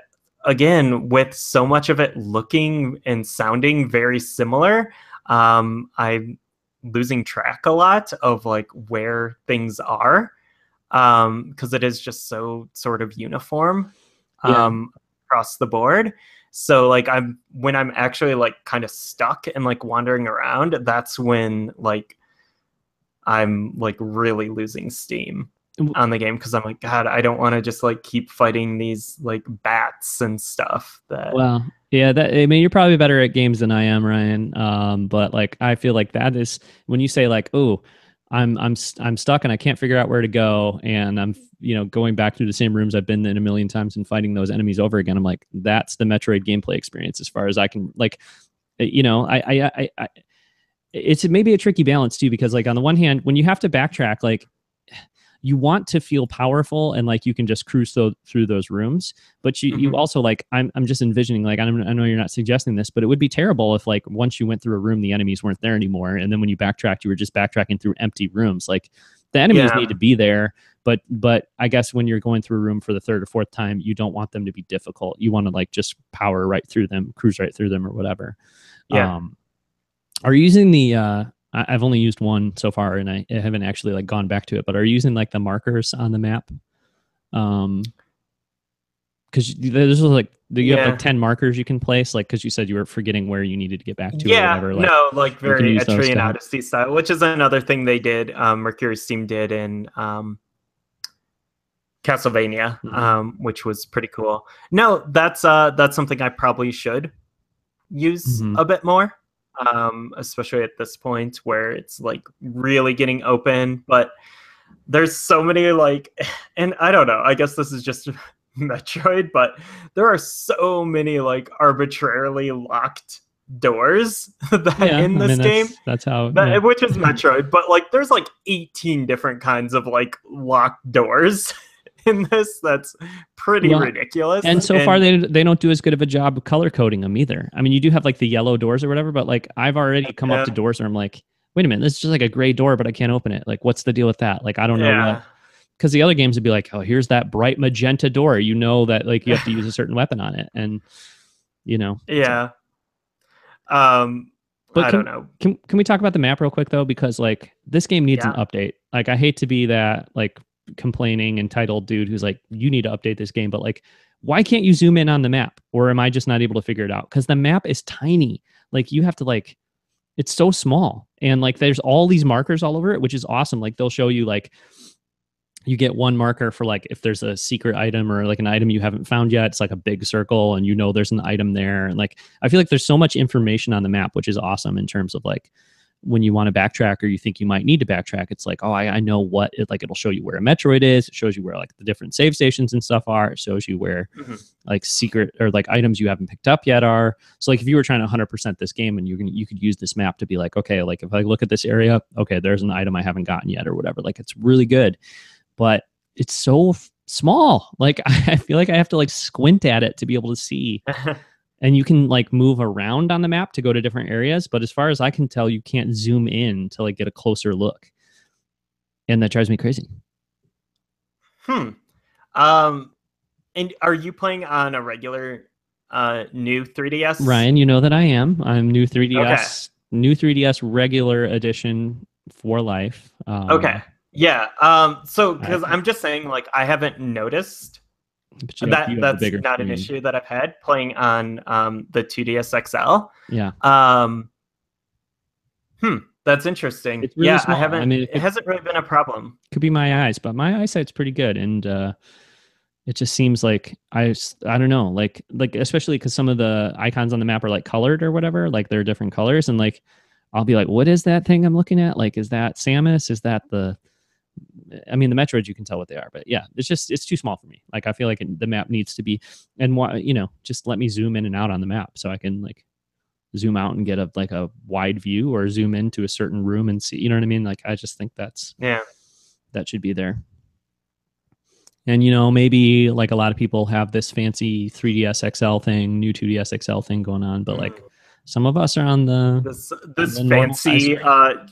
again, with so much of it looking and sounding very similar, I'm losing track a lot of like where things are, because it is just so sort of uniform across the board. So like when I'm actually like kind of stuck and like wandering around, that's when like I'm like really losing steam on the game, because I'm like, God, I don't want to just like keep fighting these like bats and stuff. Well, yeah, I mean, you're probably better at games than I am, Ryan. But like, I feel like that is when you say like, oh, I'm stuck and I can't figure out where to go, and I'm going back through the same rooms I've been in a million times and fighting those enemies over again. I'm like, that's the Metroid gameplay experience as far as I can. Like, I it's maybe a tricky balance too, because like on the one hand, when you have to backtrack, like you want to feel powerful and like you can just cruise through those rooms, but you also like, I'm just envisioning, like, I know you're not suggesting this, but it would be terrible if like once you went through a room, the enemies weren't there anymore, and then when you backtracked, you were just backtracking through empty rooms. Like the enemies need to be there, but I guess when you're going through a room for the third or fourth time, you don't want them to be difficult. You want to like just power right through them, cruise right through them, or whatever. Are you using the I've only used one so far, and I haven't actually like gone back to it, but are you using like the markers on the map? Because there's like you have like 10 markers you can place, like, because you said you were forgetting where you needed to get back to, or whatever. Like, no, like very Etrian Odyssey style, which is another thing they did, Mercury Steam did in Castlevania, which was pretty cool. No, that's something I probably should use a bit more, especially at this point where it's like really getting open. But there's so many like, and I don't know, I guess this is just Metroid, but there are so many like arbitrarily locked doors in this game. That's how, which is Metroid, but like there's like 18 different kinds of like locked doors in this. That's pretty ridiculous. And so far they don't do as good of a job of color coding them either. I mean, you do have like the yellow doors or whatever, but like I've already come up to doors where I'm like, wait a minute, this is just like a gray door, but I can't open it. Like, what's the deal with that? Like, I don't know what. Because the other games would be like, oh, here's that bright magenta door. That like you have to use a certain weapon on it, and Yeah. But I don't know. Can we talk about the map real quick though? Because like this game needs an update. Like, I hate to be that like complaining entitled dude who's like, you need to update this game, but like, why can't you zoom in on the map? Or am I just not able to figure it out? Because the map is tiny. Like, you have to like, it's so small, and like there's all these markers all over it, which is awesome. Like, they'll show you like, you get one marker for like if there's a secret item or like an item you haven't found yet. It's like a big circle, and there's an item there. And like, I feel like there's so much information on the map, which is awesome in terms of like when you want to backtrack or you think you might need to backtrack. It's like, oh, I know what it, like, it'll show you where a Metroid is. It shows you where like the different save stations and stuff are. It shows you where like secret or like items you haven't picked up yet are. So like if you were trying to 100% this game, and you could use this map to be like, okay, like if I look at this area, okay, there's an item I haven't gotten yet or whatever. Like, it's really good. But it's so small. Like, I feel like I have to like squint at it to be able to see. And you can like move around on the map to go to different areas, but as far as I can tell, you can't zoom in to like get a closer look. And that drives me crazy. And are you playing on a regular new 3DS? Ryan, you know that I am. I'm new 3DS regular edition for life. Okay. Yeah. So because I'm just saying, like, I haven't noticed But you have the that's bigger not an screen. issue that I've had playing on the 2DS XL. Yeah. Um, that's interesting. It's really Yeah, I small. I haven't. mean, It hasn't really been a problem. could be my eyes, but my eyesight's pretty good, and it just seems like I don't know, like especially because some of the icons on the map are like colored or whatever, like they're different colors, and like I'll be like, what is that thing I'm looking at? Like, is that Samus? Is that the? I mean, the Metroids you can tell what they are, but yeah, it's too small for me. Like I feel like the map needs to be, and just let me zoom in and out on the map so I can like zoom out and get a wide view, or zoom into a certain room and see. You know what I mean? Like I just think Yeah. that should be there. And maybe like a lot of people have this fancy 3DS XL thing, new 2DS XL thing going on, but like some of us are on This the normal size fancy screen.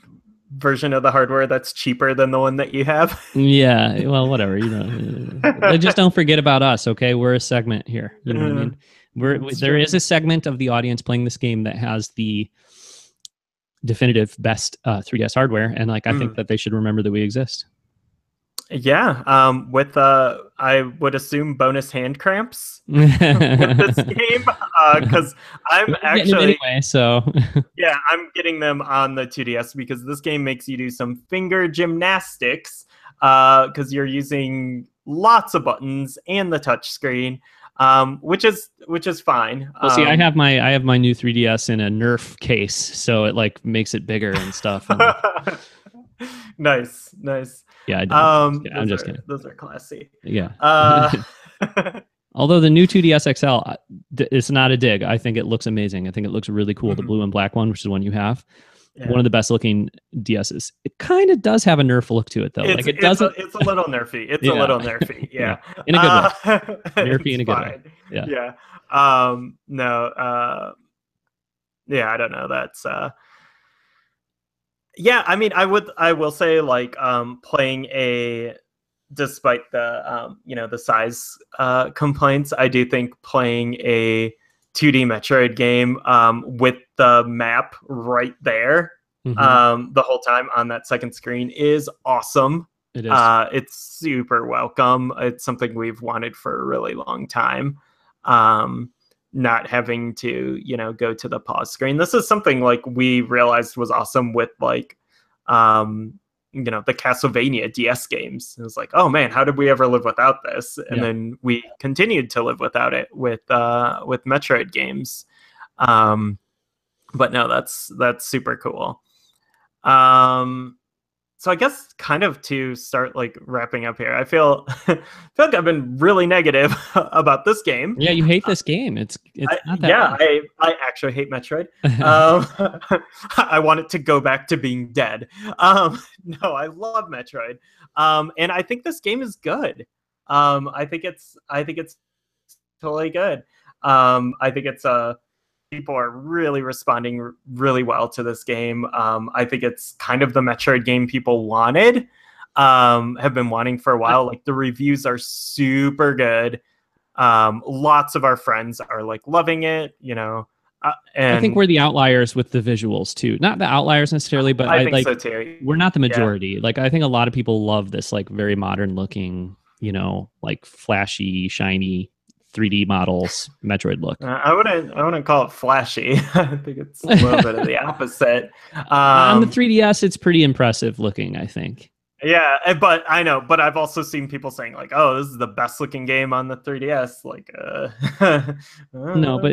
version of the hardware that's cheaper than the one that you have. Yeah, well, whatever. Just don't forget about us, okay? We're a segment here. You know what I mean? There is a segment of the audience playing this game that has the definitive best 3DS hardware, and like I think that they should remember that we exist. Yeah, with I would assume bonus hand cramps with this game, because I'm actually anyway, so yeah, I'm getting them on the 2DS because this game makes you do some finger gymnastics, because you're using lots of buttons and the touch screen, which is fine. well, see, I have my new 3DS in a Nerf case, so it like makes it bigger and stuff. And, nice. Yeah, I don't. I'm just kidding. Those are classy. Yeah. Although the new 2DS XL, it's not a dig. I think it looks amazing. I think it looks really cool. The blue and black one, which is the one you have, one of the best looking DSs. It kind of does have a Nerf look to it, though. Like it doesn't. It's a little nerfy. It's a little nerfy. Yeah. In a good way. Nerfy in a good way. Yeah. Yeah. No. Yeah. I don't know. That's. Yeah, I mean, I will say, like, playing despite the the size complaints, I do think playing a 2D Metroid game with the map right there the whole time on that second screen is awesome. It is. It's super welcome. It's something we've wanted for a really long time. Not having to go to the pause screen. This is something like we realized was awesome with like the Castlevania DS games. It was like, oh man, how did we ever live without this? And then we continued to live without it with Metroid games. But no, that's super cool. So I guess kind of to start like wrapping up here, I feel like I've been really negative about this game. Yeah, you hate this game. It's not that. Yeah, I actually hate Metroid. I want it to go back to being dead. No, I love Metroid. And I think this game is good. I think it's totally good. I think it's people are really responding really well to this game. I think it's kind of the Metroid game people wanted, have been wanting for a while. Like the reviews are super good. Lots of our friends are like loving it, and I think we're the outliers with the visuals too. Not the outliers necessarily, but I think so too. We're not the majority. Yeah. Like I think a lot of people love this like very modern looking, like flashy, shiny 3D models Metroid look. I wouldn't call it flashy. I think it's a little bit of the opposite. On the 3DS, it's pretty impressive looking, I think. Yeah, but I know, but I've also seen people saying like, "Oh, this is the best looking game on the 3DS." Like, no, but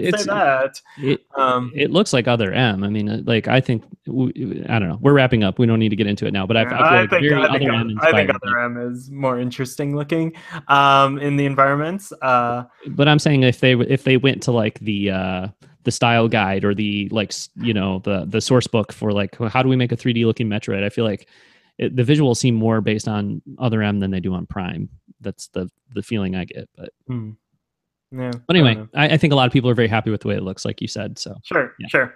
it looks like Other M. I mean, like I think I don't know. We're wrapping up. We don't need to get into it now. But I think Other M is more interesting looking in the environments. But I'm saying if they went to like the style guide or the like the source book for like how do we make a 3D looking Metroid, I feel like the visuals seem more based on Other M than they do on Prime. That's the feeling I get. But yeah. But anyway, I think a lot of people are very happy with the way it looks, like you said. So sure.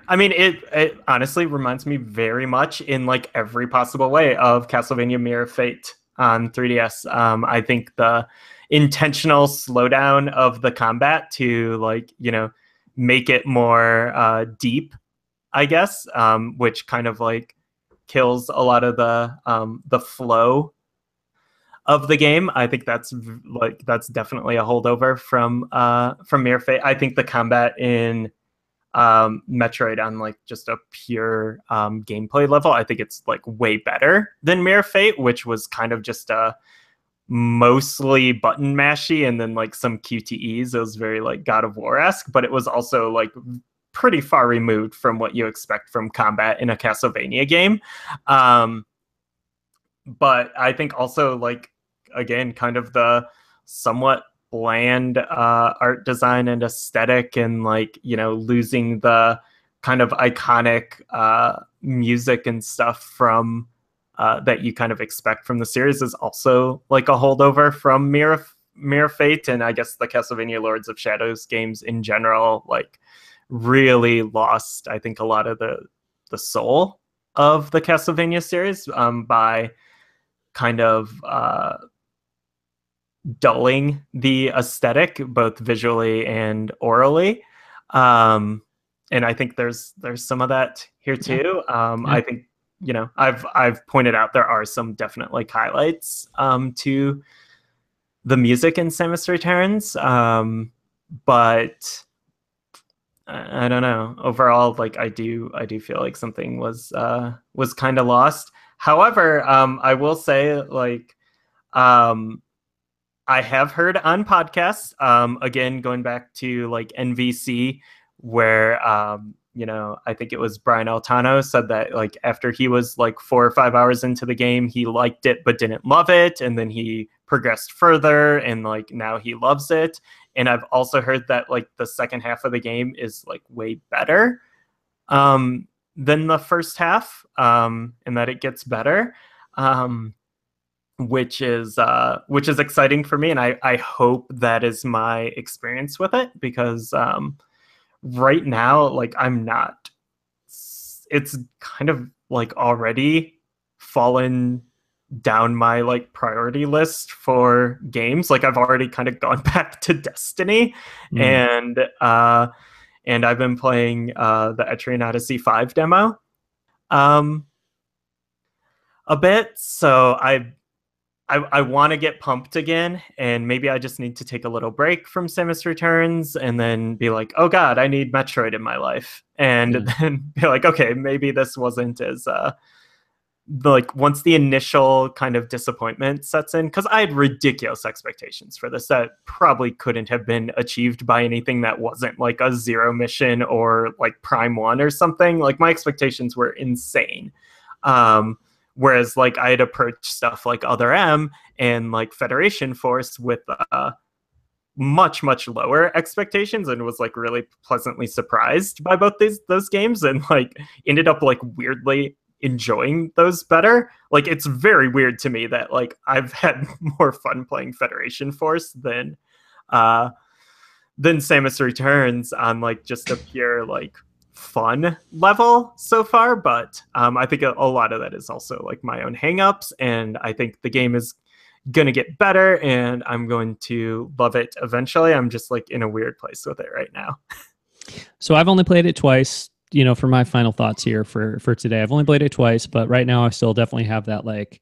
I mean, it honestly reminds me very much in like every possible way of Castlevania Mirror of Fate on 3DS. I think the intentional slowdown of the combat to like make it more deep, I guess, which kind of like kills a lot of the flow of the game. I think that's definitely a holdover from Mirror Fate. I think the combat in Metroid on like just a pure gameplay level, I think it's like way better than Mirror Fate, which was kind of just a mostly button mashy and then like some QTEs. It was very like God of War-esque, but it was also like pretty far removed from what you expect from combat in a Castlevania game. But I think also like, again, kind of the somewhat bland art design and aesthetic, and like, you know, losing the kind of iconic music and stuff from that you kind of expect from the series is also like a holdover from Mirror Fate, and I guess the Castlevania Lords of Shadows games in general like really lost, I think, a lot of the soul of the Castlevania series by kind of dulling the aesthetic both visually and orally. And I think there's some of that here too. I think, you know, I've pointed out there are some definite like highlights to the music in Samus Returns, but I don't know. Overall, like I do feel like something was kind of lost. However, I will say like I have heard on podcasts, again, going back to like NVC, where, you know, I think it was Brian Altano said that like after he was like 4 or 5 hours into the game, he liked it, but didn't love it. And then he progressed further and like now he loves it. And I've also heard that like the second half of the game is like way better than the first half, and that it gets better. Which is exciting for me, and I hope that is my experience with it, because right now like I'm not. It's kind of like already fallen down my like priority list for games. Like I've already kind of gone back to Destiny, and I've been playing the Etrian Odyssey 5 demo a bit, so I want to get pumped again, and maybe I just need to take a little break from Samus Returns and then be like, oh god, I need Metroid in my life, and then be like, okay, maybe this wasn't as like once the initial kind of disappointment sets in, because I had ridiculous expectations for this that probably couldn't have been achieved by anything that wasn't like a Zero mission or like Prime 1 or something. Like my expectations were insane. Whereas like I had approached stuff like Other M and like Federation Force with much lower expectations, and was like really pleasantly surprised by both those games, and like ended up like weirdly enjoying those better. Like it's very weird to me that like I've had more fun playing Federation Force than Samus Returns on like just a pure like fun level so far. But I think a lot of that is also like my own hangups, and I think the game is gonna get better and I'm going to love it eventually. I'm just like in a weird place with it right now. So I've only played it twice, you know, for my final thoughts here for today. I've only played it twice, but right now I still definitely have that like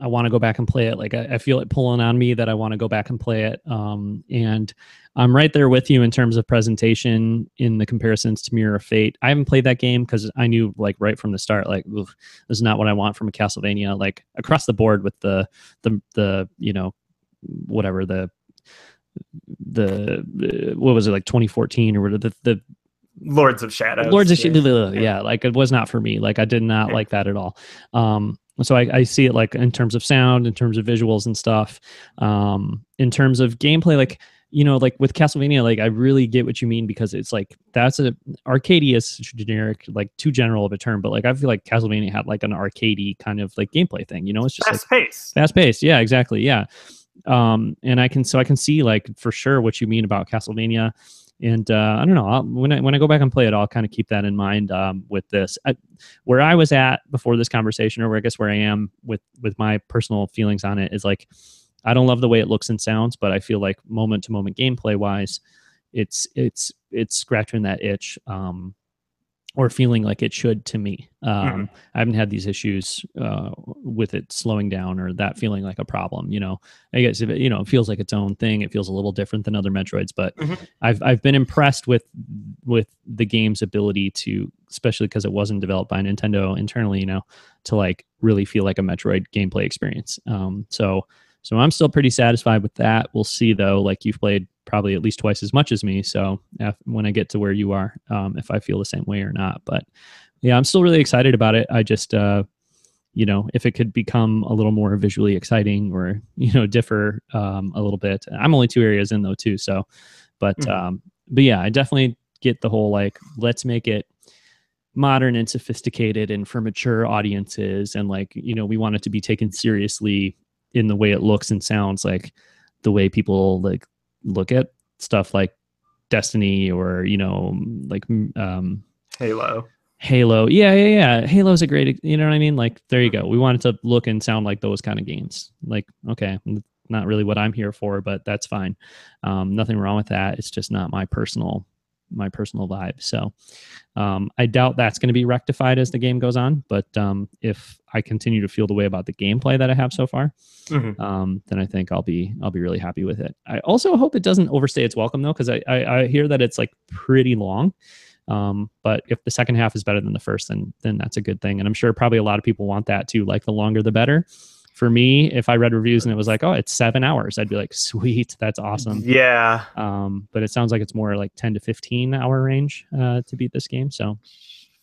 I want to go back and play it. Like I feel it pulling on me that I want to go back and play it. And I'm right there with you in terms of presentation in the comparisons to Mirror of Fate. I haven't played that game because I knew like right from the start, like this is not what I want from a Castlevania. Like across the board with the you know, whatever the what was it, like 2014 or whatever, the Lords of Shadows. Yeah, like it was not for me. Like I did not like that at all. So I see it like in terms of sound, in terms of visuals and stuff, in terms of gameplay, like, you know, like with Castlevania, like I really get what you mean, because it's like that's a arcadey is generic, like too general of a term, but like I feel like Castlevania had like an arcadey kind of like gameplay thing, you know, it's just fast paced. Yeah, exactly. Yeah. And I can see like for sure what you mean about Castlevania. And I don't know, when I go back and play it, I'll kind of keep that in mind with this. Where I was at before this conversation, or I guess where I am with my personal feelings on it, is like I don't love the way it looks and sounds, but I feel like moment to moment gameplay wise, it's scratching that itch. or feeling like it should to me. Hmm. I haven't had these issues with it slowing down or that feeling like a problem. I guess if it feels like its own thing, it feels a little different than other Metroids. But Hmm. I've been impressed with the game's ability to, especially because it wasn't developed by Nintendo internally, to like really feel like a Metroid gameplay experience. So I'm still pretty satisfied with that. We'll see though. Like you've played probably at least twice as much as me. So when I get to where you are, if I feel the same way or not. But yeah, I'm still really excited about it. I just, if it could become a little more visually exciting or, differ a little bit. I'm only 2 areas in though too. So, Hmm. but yeah, I definitely get the whole, like, let's make it modern and sophisticated and for mature audiences. And like, we want it to be taken seriously in the way it looks and sounds, like the way people like look at stuff like Destiny or like Halo. Halo. Yeah. Halo's a great, you know what I mean? Like there you go. We want it to look and sound like those kind of games. Like, okay, not really what I'm here for, but that's fine. Nothing wrong with that. It's just not my personal vibe. So I doubt that's going to be rectified as the game goes on. But if I continue to feel the way about the gameplay that I have so far, Hmm. then I think I'll be really happy with it. I also hope it doesn't overstay its welcome though, because I hear that it's like pretty long. But if the second half is better than the first, then that's a good thing. And I'm sure probably a lot of people want that too. Like the longer the better. For me, if I read reviews and it was like, oh, it's 7 hours, I'd be like, sweet, that's awesome. Yeah. But it sounds like it's more like 10 to 15 hour range to beat this game. So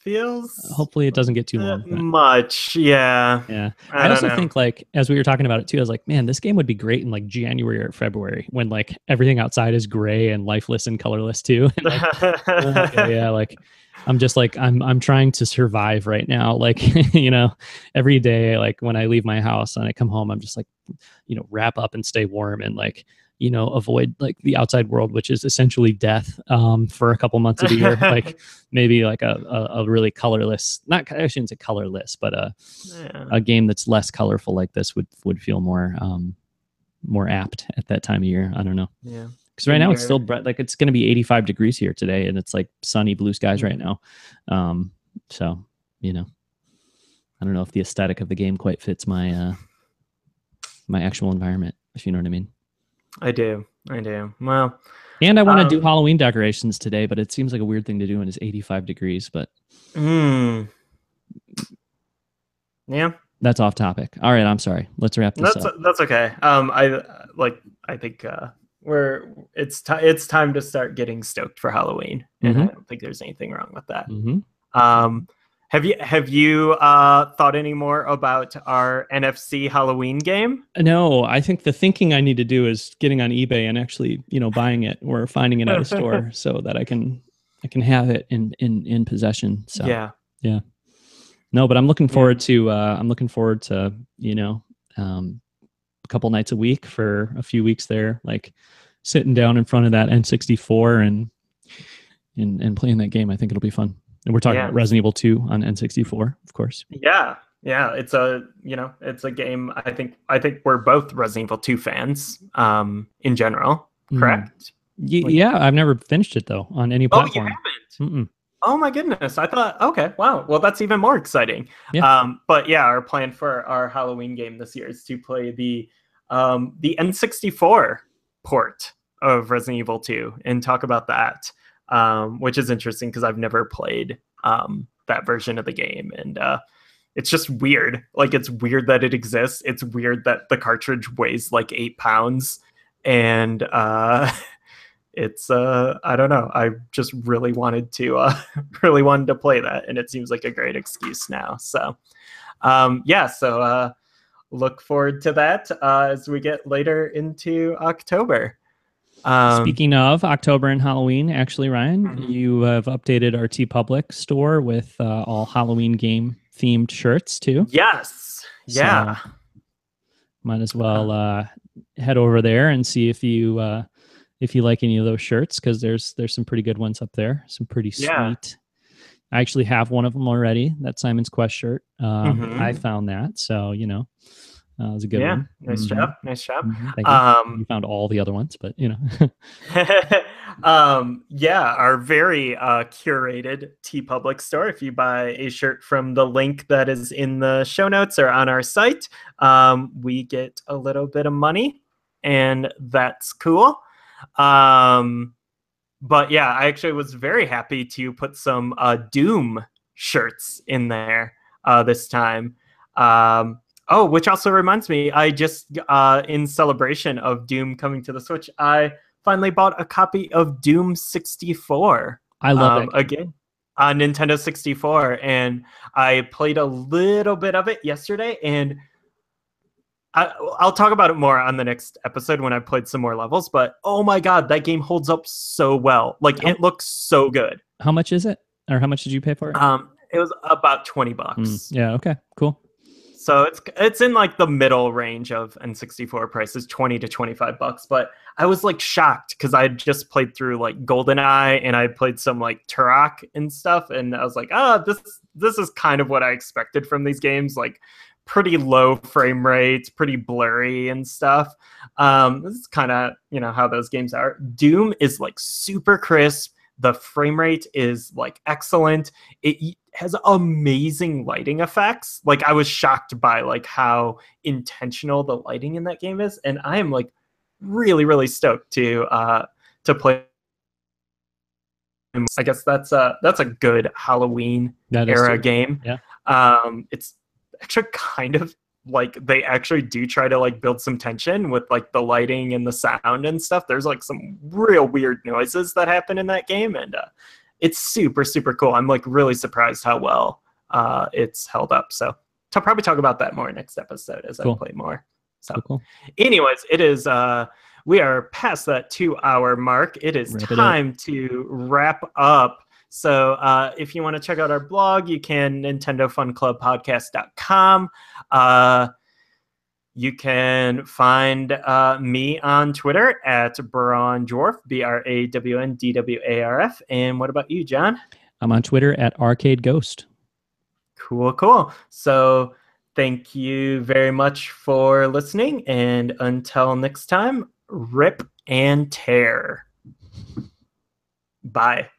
Feels hopefully it a doesn't get too bit long. But much. Yeah. yeah, I I don't also know. think, like, as we were talking about it too, I was like, man, this game would be great in like January or February when like everything outside is gray and lifeless and colorless too. And like, okay, yeah, like I'm just like I'm trying to survive right now. Like, every day, like when I leave my house and I come home, I'm just like, wrap up and stay warm and like, avoid like the outside world, which is essentially death for a couple months of the year. Like maybe like a really colorless, not, I shouldn't say colorless, but Yeah. a game that's less colorful like this would feel more apt at that time of year. I don't know. Yeah. Because right In now it's still your like it's going to be 85 degrees here today, and it's like sunny blue skies right Mhm. now. So I don't know if the aesthetic of the game quite fits my actual environment, if you know what I mean. I do. I do. Well, And I want to do um, Halloween decorations today, but it seems like a weird thing to do when it's 85 degrees. But mm, yeah, that's off topic. All right, I'm sorry. Let's wrap this up. that's okay. I think it's time to start getting stoked for Halloween, and I Mm-hmm. don't think there's anything wrong with that. Mm-hmm. Um, have you thought any more about our NFC Halloween game? No, I think the thinking I need to do is getting on eBay and actually, buying it or finding it at a store so that I can have it in possession. So Yeah, yeah. No, but I'm looking yeah, forward to a couple nights a week for a few weeks there, like sitting down in front of that N64 and playing that game. I think it'll be fun. And we're talking yeah. about Resident Evil 2 on N64, of course. Yeah, yeah, it's a game. I think we're both Resident Evil 2 fans, in general, Mm. correct? Like, Yeah, I've never finished it though on any oh, you platform. haven't? Mm-mm. Oh my goodness! I thought, okay, wow. Well, that's even more exciting. Yeah. But yeah, our plan for our Halloween game this year is to play the N64 port of Resident Evil 2 and talk about that, which is interesting because I've never played that version of the game, and it's just weird. Like, it's weird that it exists. It's weird that the cartridge weighs like 8 pounds, and it's I don't know. I just really wanted to really wanted to play that, and it seems like a great excuse now. So yeah, so look forward to that as we get later into October. Speaking of October and Halloween, actually, Ryan, Mhm. you have updated our T Public store with all Halloween game themed shirts too. Yes, So yeah. might as Uh, well head over there and see if you like any of those shirts, because there's some pretty good ones up there. Some pretty yeah. sweet. I actually have one of them already. That Simon's Quest shirt. I Hmm. found that, so it was a good Yeah, one. nice job, nice job. Thank you. You Um, found all the other ones, but. Yeah, our very curated TeePublic store. If you buy a shirt from the link that is in the show notes or on our site, we get a little bit of money, and that's cool. But yeah, I actually was very happy to put some Doom shirts in there this time. Oh, which also reminds me, I just, in celebration of Doom coming to the Switch, I finally bought a copy of Doom 64. I love that game. Again, on Nintendo 64. And I played a little bit of it yesterday, and I'll talk about it more on the next episode when I played some more levels, but oh my god, that game holds up so well. Like, it looks so good. How much is it? Or how much did you pay for it? It was about $20. Yeah, okay, cool. So it's in like the middle range of N64 prices, 20 to $25. But I was like shocked because I had just played through like GoldenEye, and I played some like Turok and stuff, and I was like, this is kind of what I expected from these games, like pretty low frame rates, pretty blurry and stuff. This is kind of, how those games are. Doom is like super crisp. The frame rate is like excellent. It has amazing lighting effects. Like, I was shocked by like how intentional the lighting in that game is, and I am like really, really stoked to play. I guess that's a good Halloween era game. Yeah. It's actually kind of like they actually do try to like build some tension with like the lighting and the sound and stuff. There's like some real weird noises that happen in that game, and it's super, super cool. I'm like really surprised how well it's held up. So I'll probably talk about that more next episode as I play more. So anyways, it is we are past that 2-hour mark. It is time to wrap up. So if you want to check out our blog, you can nintendofunclubpodcast.com. You can find me on Twitter at BrawnDwarf, BrawnDwarf. And what about you, John? I'm on Twitter at Arcade Ghost. Cool. So thank you very much for listening. And until next time, rip and tear. Bye.